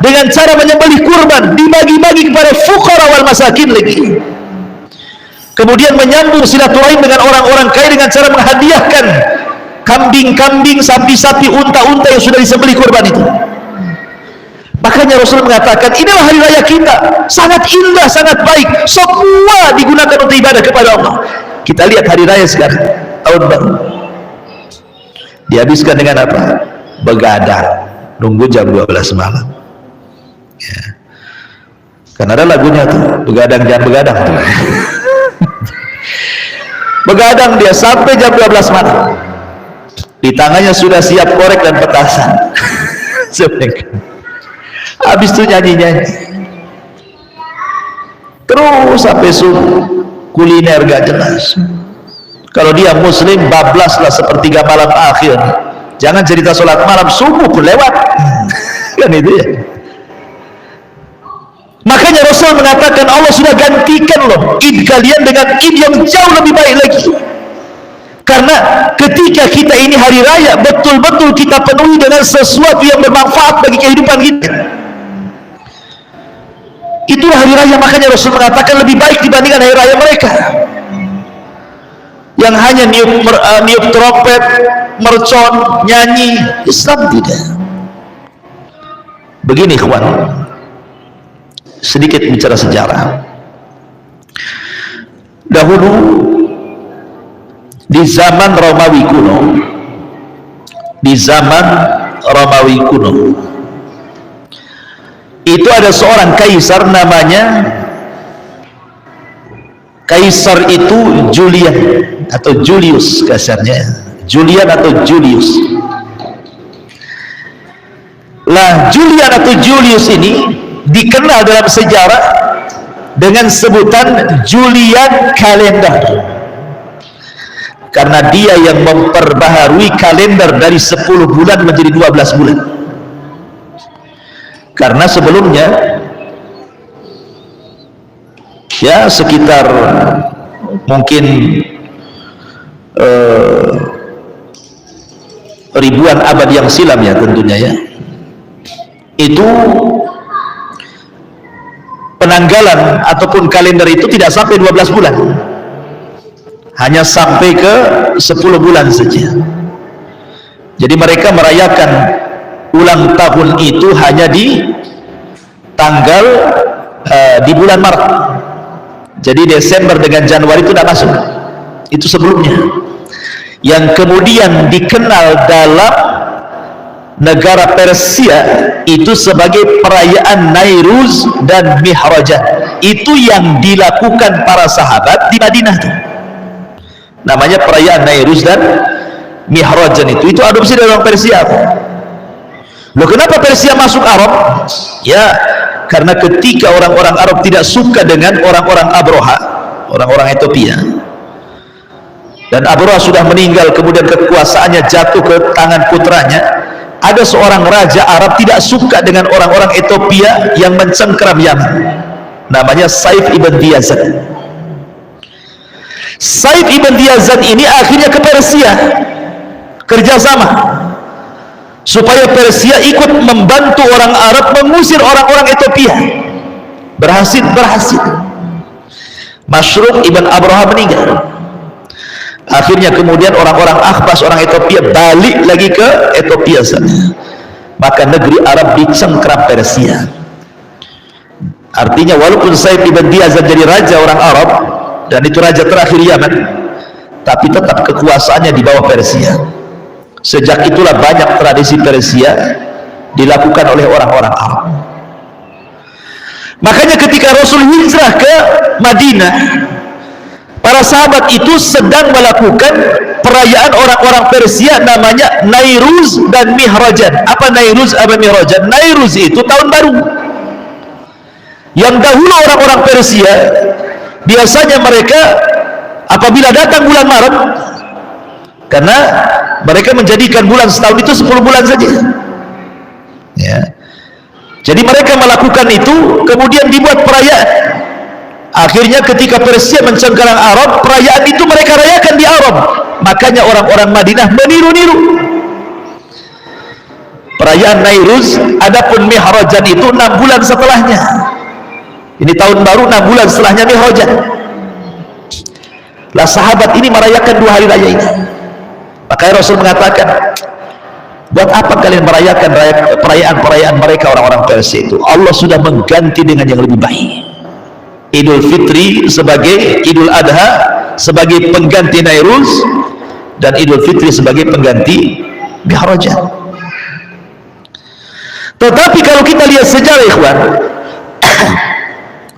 Dengan cara menyembelih kurban, dibagi-bagi kepada fuqara wal masakin lagi. Kemudian menyambung silaturahim dengan orang-orang kaya dengan cara menghadiahkan kambing-kambing, sapi-sapi, unta-unta yang sudah disembelih kurban itu. Makanya Rasul mengatakan, inilah hari raya kita, sangat indah, sangat baik, semua digunakan untuk ibadah kepada Allah. Kita lihat hari raya sekarang, tahun baru, dihabiskan dengan apa? Begadang, nunggu jam 12 malam ya. Karena ada lagunya tuh, begadang jangan begadang tuh. Begadang dia sampai jam 12 malam, di tangannya sudah siap korek dan petasan. Habis itu nyanyi-nyanyi terus sampai subuh, kuliner gak jelas. Kalau dia muslim, bablaslah sepertiga malam akhir, jangan cerita sholat malam, subuh pun lewat. Kan itu ya. Makanya Rasul mengatakan Allah sudah gantikan loh id kalian dengan id yang jauh lebih baik lagi. Karena ketika kita ini hari raya, betul-betul kita penuhi dengan sesuatu yang bermanfaat bagi kehidupan kita. Itulah hari raya. Makanya Rasul mengatakan lebih baik dibandingkan hari raya mereka yang hanya niup trompet, mercon, nyanyi. Islam tidak. Begini ikhwan, sedikit bicara sejarah. Dahulu di zaman Romawi kuno, itu ada seorang kaisar namanya kaisar itu Julian atau Julius, kasarnya Julian atau Julius. Lah Julian atau Julius ini dikenal dalam sejarah dengan sebutan Julian kalender, karena dia yang memperbaharui kalender dari 10 bulan menjadi 12 bulan. Karena sebelumnya ya sekitar mungkin ribuan abad yang silam ya tentunya ya, itu penanggalan ataupun kalender itu tidak sampai 12 bulan, hanya sampai ke 10 bulan saja. Jadi mereka merayakan ulang tahun itu hanya di tanggal di bulan Maret. Jadi Desember dengan Januari itu tidak masuk, itu sebelumnya. Yang kemudian dikenal dalam negara Persia itu sebagai perayaan Nairuz dan Mihrajan. Itu yang dilakukan para sahabat di Madinah tuh, namanya perayaan Nairuz dan Mihrajan. Itu adopsi dari orang Persia. Loh, kenapa Persia masuk Arab? Ya, karena ketika orang-orang Arab tidak suka dengan orang-orang Abroha, orang-orang Ethiopia, dan Abroha sudah meninggal, kemudian kekuasaannya jatuh ke tangan putranya. Ada seorang raja Arab tidak suka dengan orang-orang Ethiopia yang mencengkeram Yaman, namanya Saif ibn Yazid. Said ibn Yazan ini akhirnya ke Persia, kerjasama supaya Persia ikut membantu orang Arab mengusir orang-orang Ethiopia. Berhasil. Mashruk ibn Abraha meninggal. Akhirnya kemudian orang-orang Akhbas, orang Ethiopia, balik lagi ke Ethiopia sana. Maka negeri Arab dicengkram Persia. Artinya walaupun Said ibn Yazan jadi raja orang Arab, dan itu raja terakhir Yaman, tapi tetap kekuasaannya di bawah Persia. Sejak itulah banyak tradisi Persia dilakukan oleh orang-orang Arab. Makanya ketika Rasul hijrah ke Madinah, para sahabat itu sedang melakukan perayaan orang-orang Persia namanya Nairuz dan Mihrajan. Apa Nairuz, apa Mihrajan? Nairuz itu tahun baru. Yang dahulu orang-orang Persia biasanya mereka apabila datang bulan Maret, karena mereka menjadikan bulan setahun itu 10 bulan saja, ya. Jadi mereka melakukan itu, kemudian dibuat perayaan. Akhirnya ketika Persia mencengkeram Arab, perayaan itu mereka rayakan di Arab. Makanya orang-orang Madinah meniru-niru perayaan Nairuz. Adapun Mihrajan itu 6 bulan setelahnya. Ini tahun baru, 6 bulan setelahnya Mihrajan. Lah sahabat ini merayakan 2 hari raya ini. Makanya Rasul mengatakan, buat apa kalian merayakan perayaan-perayaan mereka orang-orang Persia itu? Allah sudah mengganti dengan yang lebih baik. Idul Fitri sebagai Idul Adha sebagai pengganti Nairuz, dan Idul Fitri sebagai pengganti Mihrajan. Tetapi kalau kita lihat sejarah ikhwan,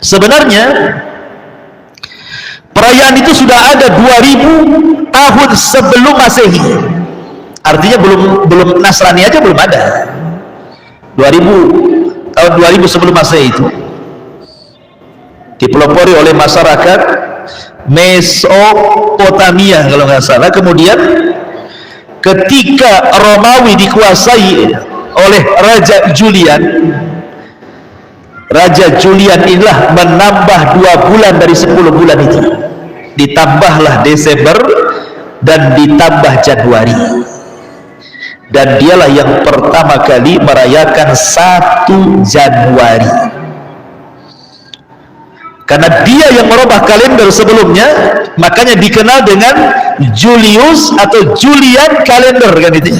sebenarnya perayaan itu sudah ada 2000 tahun sebelum Masehi. Artinya belum Nasrani aja belum ada. 2000 sebelum Masehi itu dipelopori oleh masyarakat Mesopotamia kalau nggak salah. Kemudian ketika Romawi dikuasai oleh Raja Julian, Raja Julian inilah menambah 2 bulan dari 10 bulan itu, ditambahlah Desember dan ditambah Januari, dan dialah yang pertama kali merayakan 1 Januari. Karena dia yang merubah kalender sebelumnya, makanya dikenal dengan Julius atau Julian kalender kan itu.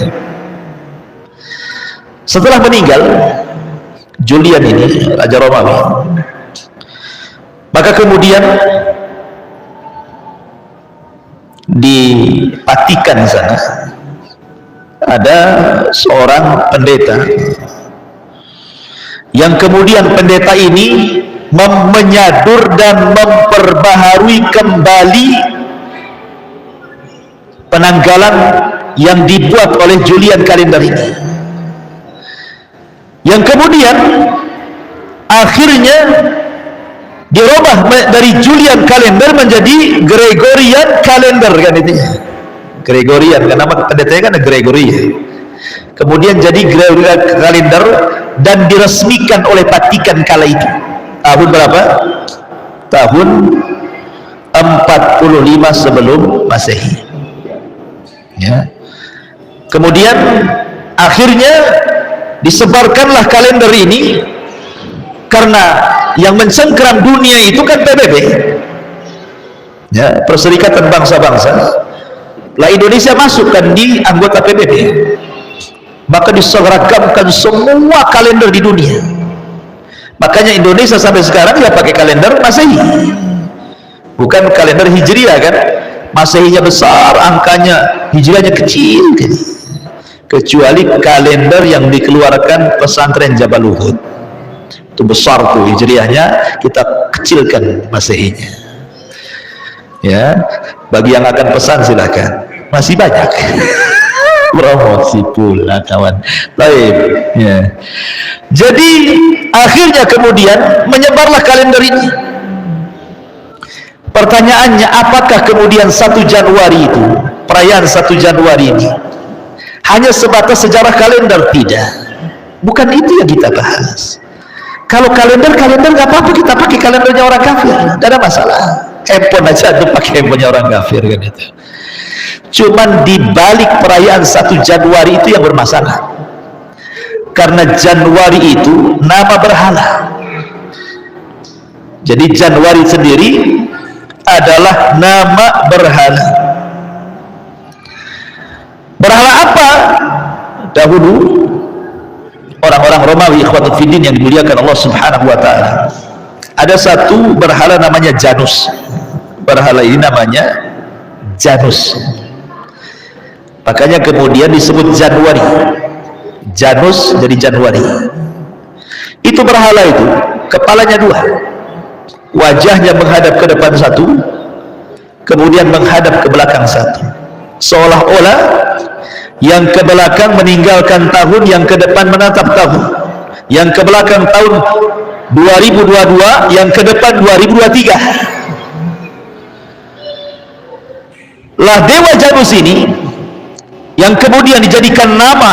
Setelah meninggal Julian ini, Raja Romawi, maka kemudian di Vatikan sana ada seorang pendeta yang kemudian pendeta ini menyadur dan memperbaharui kembali penanggalan yang dibuat oleh Julian kalender ini, yang kemudian akhirnya dirubah dari Julian kalender menjadi Gregorian kalender kan itu ya. Gregorian, karena nama pendetanya kan Gregory. Kemudian jadi Gregorian kalender dan diresmikan oleh Vatikan kala itu. Tahun berapa? Tahun 45 sebelum Masehi. Ya. Kemudian akhirnya disebarkanlah kalender ini, karena yang mencengkeram dunia itu kan PBB, ya, Perserikatan Bangsa-Bangsa. Lah Indonesia masukkan di anggota PBB, maka diseragamkan semua kalender di dunia. Makanya Indonesia sampai sekarang ya pakai kalender Masehi, bukan kalender Hijriah kan. Masehinya besar angkanya, Hijriahnya kecil kan. Kecuali kalender yang dikeluarkan pesantren Jabal Uhud, itu besar tuh Hijriahnya, kita kecilkan Masehinya. Ya, bagi yang akan pesan silakan, masih banyak. Promosi pula kawan. Baik, ya. Jadi akhirnya kemudian menyebarlah kalender ini. Pertanyaannya, apakah kemudian 1 Januari itu, perayaan 1 Januari ini hanya sebatas sejarah kalender? Tidak, bukan itu yang kita bahas. Kalau kalender nggak apa-apa, kita pakai kalendernya orang kafir, tidak ada masalah. handphone aja tuh pakai handphonenya orang kafir kan itu. Cuman di balik perayaan 1 Januari itu yang bermasalah, karena Januari itu nama berhala. Jadi Januari sendiri adalah nama berhala. Berhala apa? Dahulu orang-orang Romawi, ikhwatul fiddin yang dimuliakan Allah Subhanahu wa taala, ada satu berhala namanya Janus. Berhala ini namanya Janus. Makanya kemudian disebut Januari. Janus jadi Januari. Itu berhala itu, kepalanya 2. Wajahnya menghadap ke depan 1, kemudian menghadap ke belakang 1. Seolah-olah yang ke belakang meninggalkan tahun, yang ke depan menatap tahun. Yang ke belakang tahun 2022, yang ke depan 2023. Lah dewa Janus ini yang kemudian dijadikan nama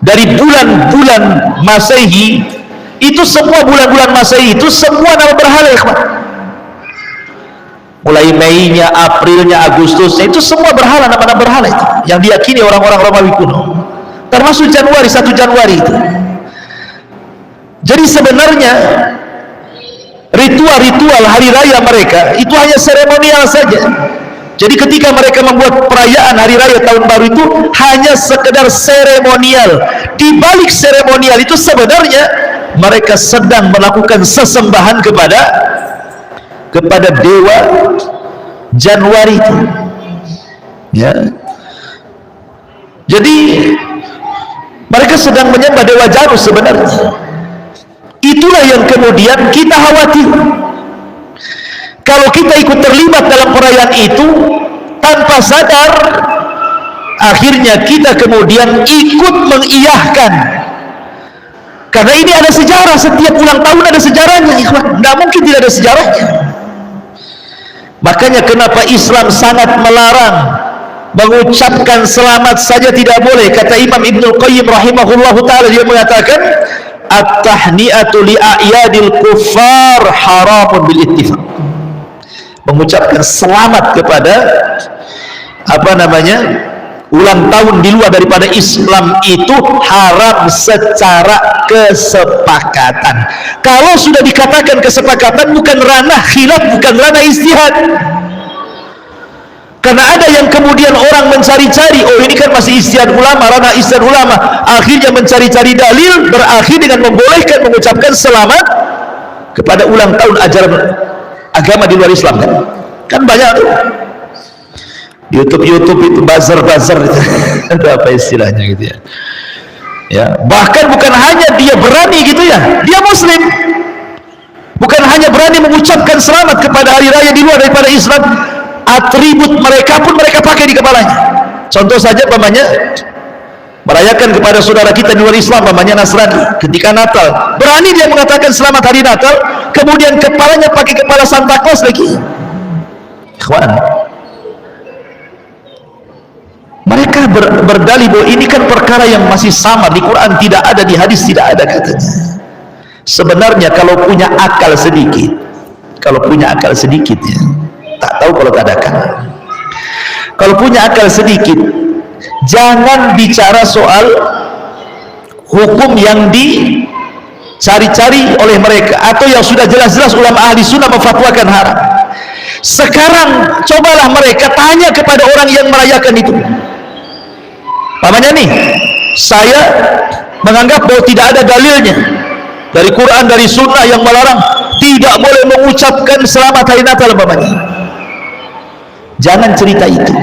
dari bulan-bulan Masehi, itu semua bulan-bulan Masehi itu semua nama berhala, ikhwan. Mulai Mei-nya, Aprilnya, Agustusnya, itu semua berhala, nama-nama berhala itu yang diyakini orang-orang Romawi kuno, termasuk Januari, 1 Januari itu. Jadi sebenarnya ritual-ritual hari raya mereka itu hanya seremonial saja. Jadi ketika mereka membuat perayaan hari raya tahun baru itu hanya sekedar seremonial. Di balik seremonial itu sebenarnya mereka sedang melakukan sesembahan kepada dewa Januari itu. Ya. Jadi mereka sedang menyembah dewa Janus sebenarnya. Itulah yang kemudian kita khawatir. Kalau kita ikut terlibat dalam perayaan itu tanpa sadar, akhirnya kita kemudian ikut mengiyahkan. Karena ini ada sejarah, setiap ulang tahun ada sejarahnya, ikhwan. Tidak mungkin tidak ada sejarahnya. Makanya kenapa Islam sangat melarang mengucapkan selamat saja tidak boleh. Kata Imam Ibnul Qayyim rahimahullahu ta'ala, dia mengatakan at-tahni'atu li'a'yadil kuffar haramun bil ittifaq. Mengucapkan selamat kepada ulang tahun di luar daripada Islam itu haram secara kesepakatan. Kalau sudah dikatakan kesepakatan, bukan ranah khilaf, bukan ranah ijtihad. Karena ada yang kemudian orang mencari-cari, oh ini kan masih ijtihad ulama, ranah ijtihad ulama, akhirnya mencari-cari dalil, berakhir dengan membolehkan mengucapkan selamat kepada ulang tahun ajaran agama di luar Islam. Kan banyak tuh di YouTube itu buzzer itu ada apa istilahnya gitu ya. Ya, bahkan bukan hanya dia berani gitu ya, dia muslim, bukan hanya berani mengucapkan selamat kepada hari raya di luar daripada Islam, atribut mereka pun mereka pakai di kepalanya. Contoh saja pamannya merayakan kepada saudara kita di luar Islam, pamannya Nasrani, ketika Natal berani dia mengatakan selamat hari Natal, kemudian kepalanya pakai kepala Santa Claus lagi. Ikhwan, mereka berdalih bahwa ini kan perkara yang masih sama, di Quran tidak ada, di hadis tidak ada katanya. Sebenarnya kalau punya akal sedikit ya, tak tahu kalau tak ada akal. Kalau punya akal sedikit, jangan bicara soal hukum yang dicari-cari oleh mereka atau yang sudah jelas-jelas ulama ahli sunnah memfatwakan haram. Sekarang cobalah mereka tanya kepada orang yang merayakan itu. Pamannya nih, saya menganggap bahwa tidak ada dalilnya dari Quran, dari sunnah yang melarang tidak boleh mengucapkan selamat hari Natal, pamannya. Jangan cerita itu.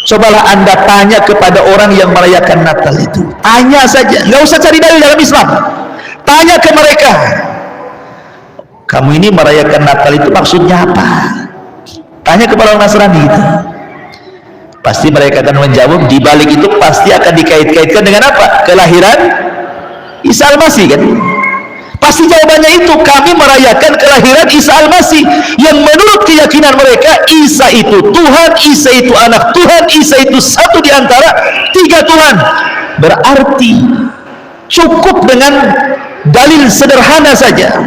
Cobalah anda tanya kepada orang yang merayakan Natal itu, tanya saja, nggak usah cari dalil dalam Islam, tanya ke mereka, kamu ini merayakan Natal itu maksudnya apa? Tanya kepada orang Nasrani itu, pasti mereka akan menjawab, di balik itu pasti akan dikait-kaitkan dengan apa? Kelahiran Isa Al-Masih kan? Pasti jawabannya itu, kami merayakan kelahiran Isa Al-Masih yang menurut keyakinan mereka Isa itu Tuhan, Isa itu anak Tuhan, Isa itu satu di antara 3 Tuhan. Berarti cukup dengan dalil sederhana saja,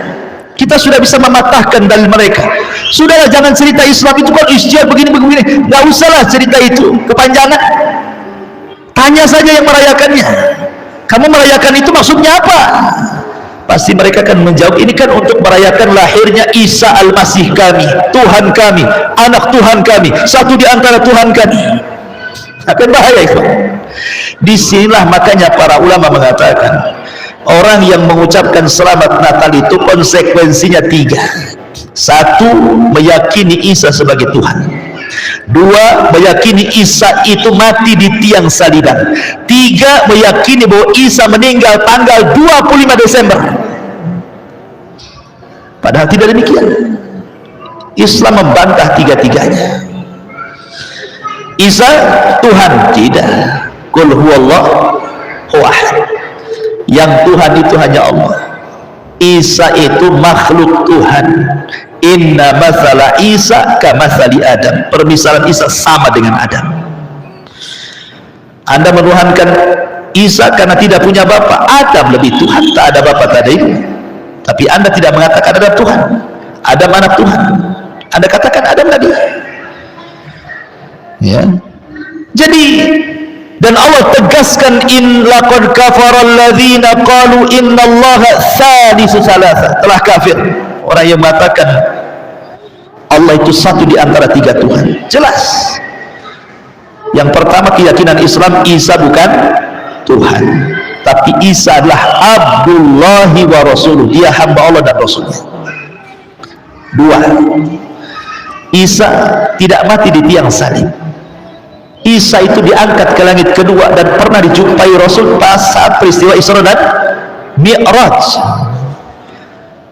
Kita sudah bisa mematahkan dalil mereka. Sudahlah, jangan cerita Islam itu kan istiar begini-begini. Nggak usahlah cerita itu, kepanjangan. Tanya saja yang merayakannya. Kamu merayakan itu maksudnya apa? Pasti mereka akan menjawab, ini kan untuk merayakan lahirnya Isa Al-Masih kami, Tuhan kami, anak Tuhan kami, satu di antara Tuhan kami. Akan bahaya itu. Disinilah makanya para ulama mengatakan, orang yang mengucapkan selamat Natal itu konsekuensinya 3. 1, meyakini Isa sebagai Tuhan. 2, meyakini Isa itu mati di tiang saliban. 3, meyakini bahwa Isa meninggal tanggal 25 Desember. Padahal tidak demikian. Islam membantah 3-tiganya. Isa Tuhan, tidak. Qul huwallahu ahad. Yang Tuhan itu hanya Allah. Isa itu makhluk Tuhan. Inna mathala Isa kamathali Adam. Permisalan Isa sama dengan Adam. Anda menuhankan Isa karena tidak punya bapak. Adam lebih Tuhan, tak ada bapak, tak ada ibu. Tapi Anda tidak mengatakan ada Tuhan. Adam anak Tuhan. Anda katakan Adam Nabi. Ya. Jadi, dan Allah tegaskan, in laqad kafara alladzina qalu innallaha tsalitsu tsalatsa. Telah kafir orang yang mengatakan Allah itu satu di antara 3 Tuhan. Jelas. Yang pertama, keyakinan Islam, Isa bukan Tuhan, tapi Isa adalah Abdullahi wa Rasuluh. Dia hamba Allah dan Rasulnya. 2, Isa tidak mati di tiang salib. Isa itu diangkat ke langit kedua dan pernah dijumpai Rasul pas saat peristiwa Isra dan Mi'raj.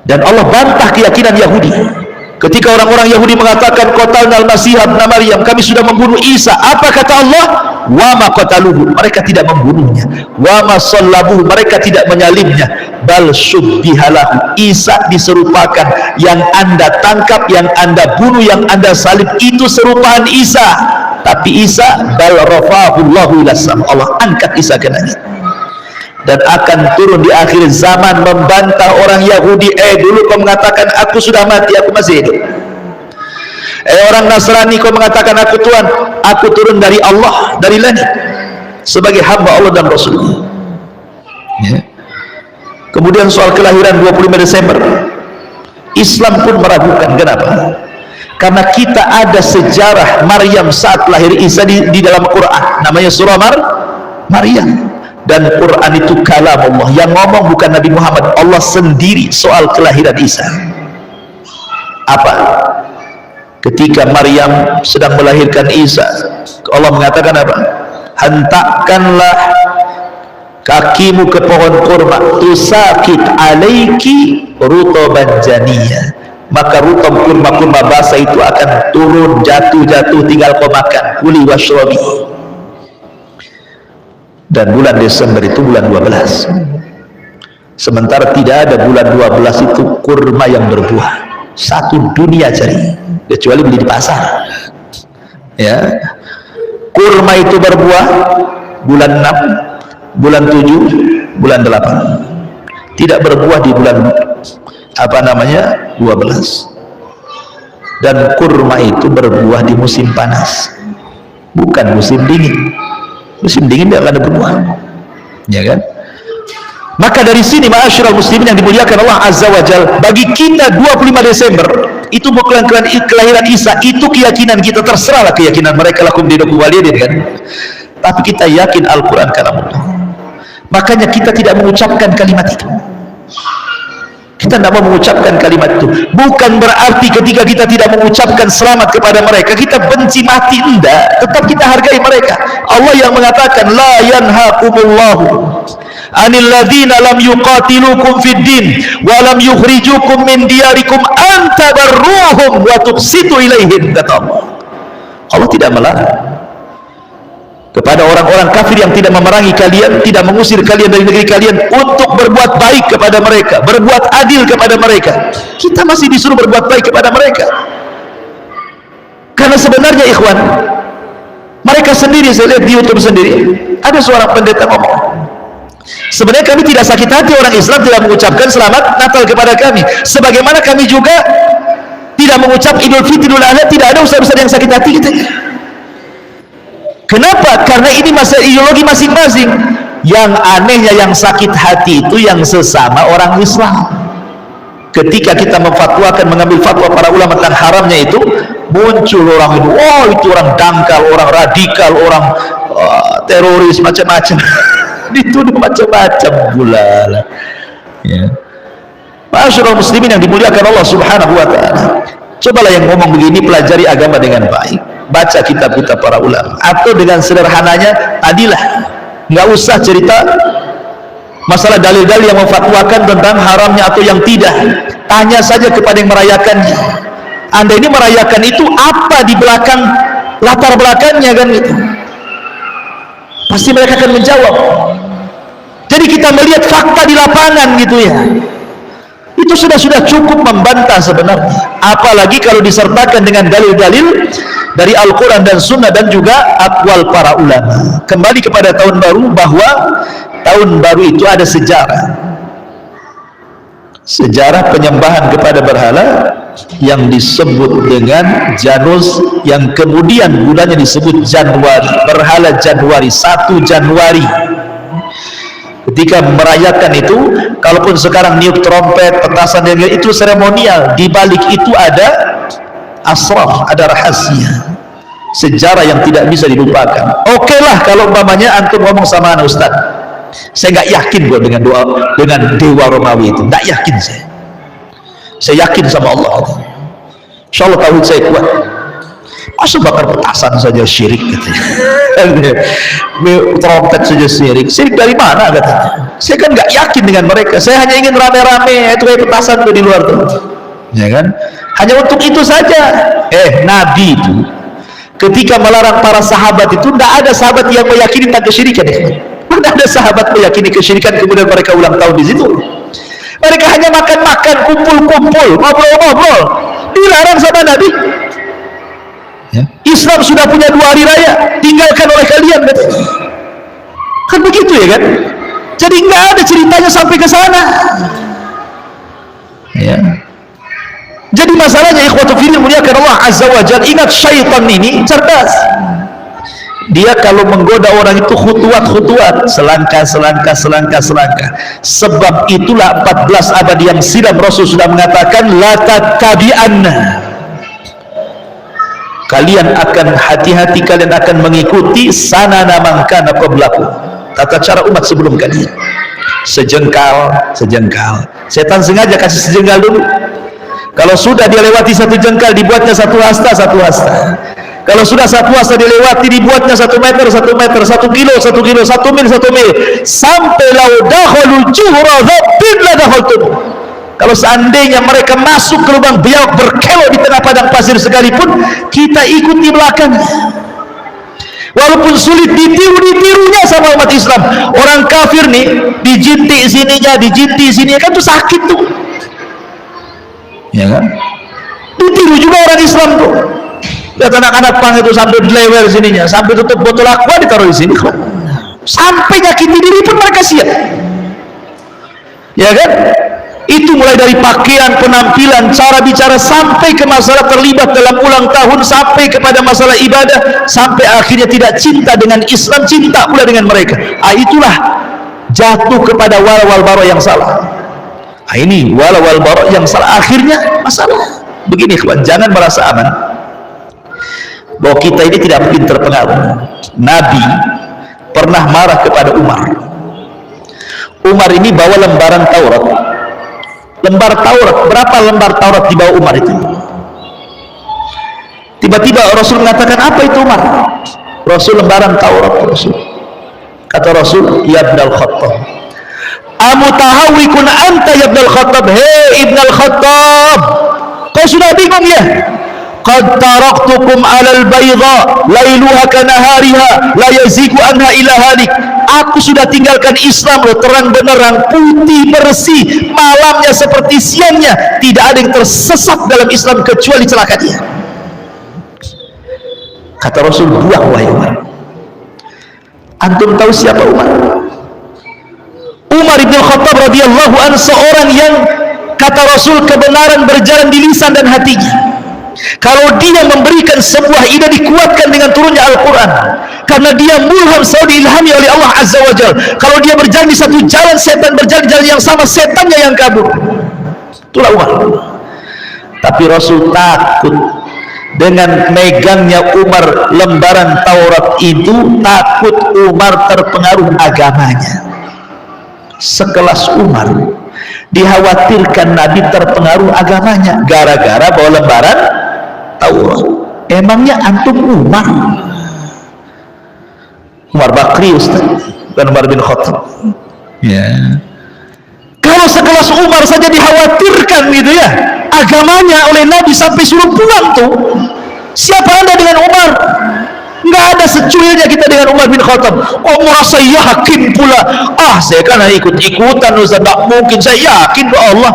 Dan Allah bantah keyakinan Yahudi ketika orang-orang Yahudi mengatakan qatalnal Masih ibn Maryam, kami sudah membunuh Isa. Apa kata Allah? Wa ma qataluhu, mereka tidak membunuhnya. Wa ma sallabuhu, mereka tidak menyalibnya. Bal syubbihalahu, Isa diserupakan. Yang Anda tangkap, yang Anda bunuh, yang Anda salib itu serupaan Isa. Tapi Isa bal rafa'ahullahu ila sama, Allah angkat Isa ke langit. Dan akan turun di akhir zaman membantah orang Yahudi. Dulu kau mengatakan aku sudah mati, aku masih hidup. Orang Nasrani kau mengatakan aku Tuhan, aku turun dari Allah, dari langit sebagai hamba Allah dan Rasulnya. Ya. Kemudian soal kelahiran 25 Desember, Islam pun meragukan. Kenapa? Karena kita ada sejarah Maryam saat lahir Isa di dalam Quran, namanya surah Maryam. Dan Quran itu kalam Allah, yang ngomong bukan Nabi Muhammad, Allah sendiri soal kelahiran Isa. Apa? Ketika Maryam sedang melahirkan Isa, Allah mengatakan apa? Hentakkanlah kakimu ke pohon kurma, tusakit alaiki rutoban janiyah, maka rutab kurma-kurma basah itu akan turun, jatuh-jatuh, tinggal kau makan. Kuli washrabi. Dan bulan Desember itu bulan 12. Sementara tidak ada bulan 12 itu kurma yang berbuah. Satu dunia cari, kecuali beli di pasar. Ya. Kurma itu berbuah bulan 6, bulan 7, bulan 8. Tidak berbuah di bulan 12. Dan kurma itu berbuah di musim panas, bukan musim dingin. Musim dingin tidak ada berbuah, ya kan? Maka dari sini ma'asyiral muslimin yang dimuliakan Allah Azza wa Jalla, bagi kita 25 Desember itu bukan kelahiran Isa, itu keyakinan kita. Terserahlah keyakinan mereka, lakum dinukum waliyadin, kan? Tapi kita yakin Al-Quran kalamullah. Makanya kita tidak mengucapkan kalimat itu. Kita tidak mau mengucapkan kalimat itu. Bukan berarti ketika kita tidak mengucapkan selamat kepada mereka kita benci mati, enggak. Tetap kita hargai mereka. Allah yang mengatakan la yanhaqumullahu anil ladzina lam yuqatilukum fid din wa lam yukhrijukum min diyarikum an tabarruhum wa tuqsitu ilaihim, kata Allah. Allah tidak melarang kepada orang-orang kafir yang tidak memerangi kalian, tidak mengusir kalian dari negeri kalian, untuk berbuat baik kepada mereka, berbuat adil kepada mereka. Kita masih disuruh berbuat baik kepada mereka. Karena sebenarnya ikhwan, mereka sendiri, saya lihat di YouTube sendiri, ada seorang pendeta ngomong, Sebenarnya kami tidak sakit hati orang Islam tidak mengucapkan selamat Natal kepada kami, sebagaimana kami juga tidak mengucap Idul Fitri, Idul Adha. Tidak ada ustaz-ustaz yang sakit hati gitu. Kenapa? Karena ini masalah ideologi masing-masing. Yang anehnya yang sakit hati itu yang sesama orang Islam. Ketika kita memfatwakan, mengambil fatwa para ulama tentang haramnya itu, muncul orang itu, oh itu orang dangkal, orang radikal, orang teroris, macam-macam. Dituduh macam-macam pula. Ya. Masyaallah muslimin yang dimuliakan Allah Subhanahu wa taala. Cobalah yang ngomong begini pelajari agama dengan baik. Baca kitab-kitab para ulama, atau dengan sederhananya adilah, nggak usah cerita masalah dalil-dalil yang memfatwakan tentang haramnya atau yang tidak. Tanya saja kepada yang merayakannya. Anda ini merayakan itu apa di belakang, latar belakangnya kan gitu. Pasti mereka akan menjawab. Jadi kita melihat fakta di lapangan gitu ya. Itu sudah cukup membantah sebenarnya. Apalagi kalau disertakan dengan dalil-dalil dari Al-Quran dan Sunnah dan juga aqwal para ulama. Kembali kepada tahun baru, bahwa tahun baru itu ada sejarah penyembahan kepada berhala yang disebut dengan Janus, yang kemudian bulannya disebut Januari, berhala Januari, 1 Januari. Ketika merayakan itu, kalaupun sekarang niup trompet, petasan, dan itu seremonial, di balik itu ada asraf, ada rahasia, sejarah yang tidak bisa dilupakan. Oke lah kalau umpamanya antum ngomong sama anak ustaz, saya nggak yakin gua dengan doa, dengan dewa Romawi itu, nggak yakin saya yakin sama Allah, insya Allah tauhid saya kuat. Masa bakar petasan saja syirik katanya, trompet saja syirik dari mana katanya. Saya kan nggak yakin dengan mereka, saya hanya ingin rame-rame itu kayak petasan tuh di luar tuh, ya kan, hanya untuk itu saja. Nabi itu ketika melarang para sahabat itu, tidak ada sahabat yang meyakini tentang kesyirikan. Tidak ada sahabat meyakini kesyirikan kemudian mereka ulang tahun di situ. Mereka hanya makan-makan, kumpul-kumpul, ngobrol-ngobrol, dilarang sama Nabi. Ya. Islam sudah punya 2 hari raya, tinggalkan oleh kalian, kan begitu ya kan? Jadi nggak ada ceritanya sampai ke sana. Ya. Jadi masalahnya ikhwatu fillah muliakan Allah azza wa jalla, ingat syaitan ini cerdas. Dia kalau menggoda orang itu khutuat, selangkah. Sebab itulah 14 abad yang silam Rasul sudah mengatakan la tattabi'anna, kalian akan hati-hati, kalian akan mengikuti sanana man kana qablakum, tata cara umat sebelum kalian. Sejengkal. Setan sengaja kasih sejengkal dulu. Kalau sudah dia lewati 1 jengkal, dibuatnya 1 hasta. Kalau sudah 1 hasta dilewati, dibuatnya 1 meter, 1 kilo, 1 mil, sampai lau dakhalul juhra dhabbin la dakhaltum. Kalau seandainya mereka masuk ke lubang biawak berkelok di tengah padang pasir sekalipun, kita ikut di belakangnya. Walaupun sulit ditirunya sama umat Islam. Orang kafir nih, dijintik sininya, kan tuh sakit tuh, ya kan? Ditiru juga orang Islam tuh. Lihat anak-anak pang itu sampai dilewer sininya, sampai tutup botol aqua ditaruh di sini, sampai nyakiti diri pun mereka siap, ya kan? Itu mulai dari pakaian, penampilan, cara bicara, sampai ke masalah terlibat dalam ulang tahun, sampai kepada masalah ibadah, sampai akhirnya tidak cinta dengan Islam, cinta pula dengan mereka. Itulah jatuh kepada wal bara yang salah. Ini wal bara yang salah, akhirnya masalah. Begini kawan, jangan merasa aman bahwa kita ini tidak mungkin terpengaruh. Nabi pernah marah kepada Umar. Umar ini bawa lembaran Taurat. Berapa lembar Taurat di bawah Umar itu? Tiba-tiba Rasul mengatakan, apa itu Umar? Rasul, lembaran Taurat. Rasul kata Rasul, ya Ibn al-Khattab, amutahawikun anta ya Ibn al-Khattab, hei Ibn al-Khattab, kau sudah bingung ya? Qad taraktukum alal bayda lailuha kanahariha la yazigu anha ila halik. Aku sudah tinggalkan Islam loh, terang benderang, putih bersih, malamnya seperti siangnya, tidak ada yang tersesat dalam Islam kecuali celaka dia. Kata Rasul, buang wahai Umar. Antum tahu siapa Umar? Umar bin Khattab radhiyallahu anhu seorang yang kata Rasul kebenaran berjalan di lisan dan hatinya. Kalau dia memberikan sebuah ide dikuatkan dengan turunnya Al-Quran, karena dia mulham selalu diilhami oleh Allah Azza wa Jalla. Kalau dia berjalan di satu jalan, setan berjalan di jalan yang sama, setannya yang kabur. Itulah Umar. Tapi Rasul takut dengan megangnya Umar lembaran Taurat itu, takut Umar terpengaruh agamanya. Sekelas Umar dikhawatirkan Nabi terpengaruh agamanya gara-gara bawa lembaran Taurat. Emangnya antum Umar? Umar Bakri Ustaz, bukan Umar bin Khattab. Ya. Kalau sekelas Umar saja dikhawatirkan gitu ya agamanya oleh Nabi sampai suruh pulang tuh, siapa Anda dengan Umar? Nggak ada secuilnya kita dengan Umar bin Khattab. Oh, merasa yakin pula, saya kan ikut-ikutan Ustaz, tak mungkin, saya yakin ke Allah.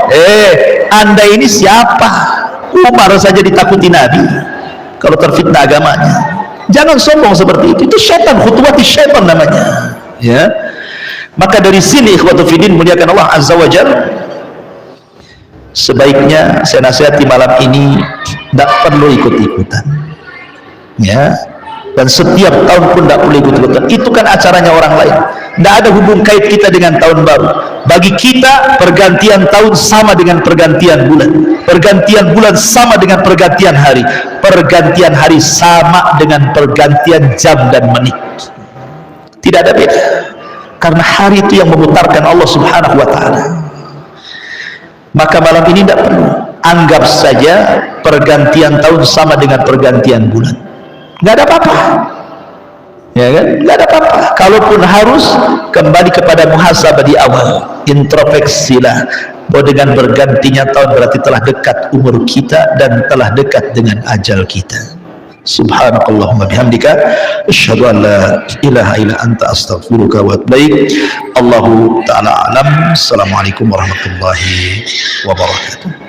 Anda ini siapa? Umar saja ditakuti Nabi kalau terfitnah agamanya. Jangan sombong seperti itu syaitan, khutuwati syaitan namanya, ya. Maka dari sini ikhwatu fiddin muliakan Allah Azza wa Jalla, sebaiknya saya nasihati malam ini tidak perlu ikut-ikutan, ya. Dan setiap tahun pun tidak perlu ikut-ikutan. Itu kan acaranya orang lain, tidak ada hubung kait kita dengan tahun baru. Bagi kita pergantian tahun sama dengan pergantian bulan, pergantian bulan sama dengan pergantian hari, pergantian hari sama dengan pergantian jam dan menit. Tidak ada beda, karena hari itu yang memutarkan Allah Subhanahu wa ta'ala. Maka malam ini tidak perlu, anggap saja pergantian tahun sama dengan pergantian bulan, nggak ada apa-apa, ya kan? Nggak ada apa-apa. Kalaupun harus kembali kepada muhasabah di awal, introspeksilah bahwa dengan bergantinya tahun berarti telah dekat umur kita dan telah dekat dengan ajal kita. Subhanakallahumma bihamdika asyhadu an la ilaha illa anta astaghfiruka wa atubu ilaik. Allahu ta'ala alam. Assalamualaikum warahmatullahi wabarakatuh.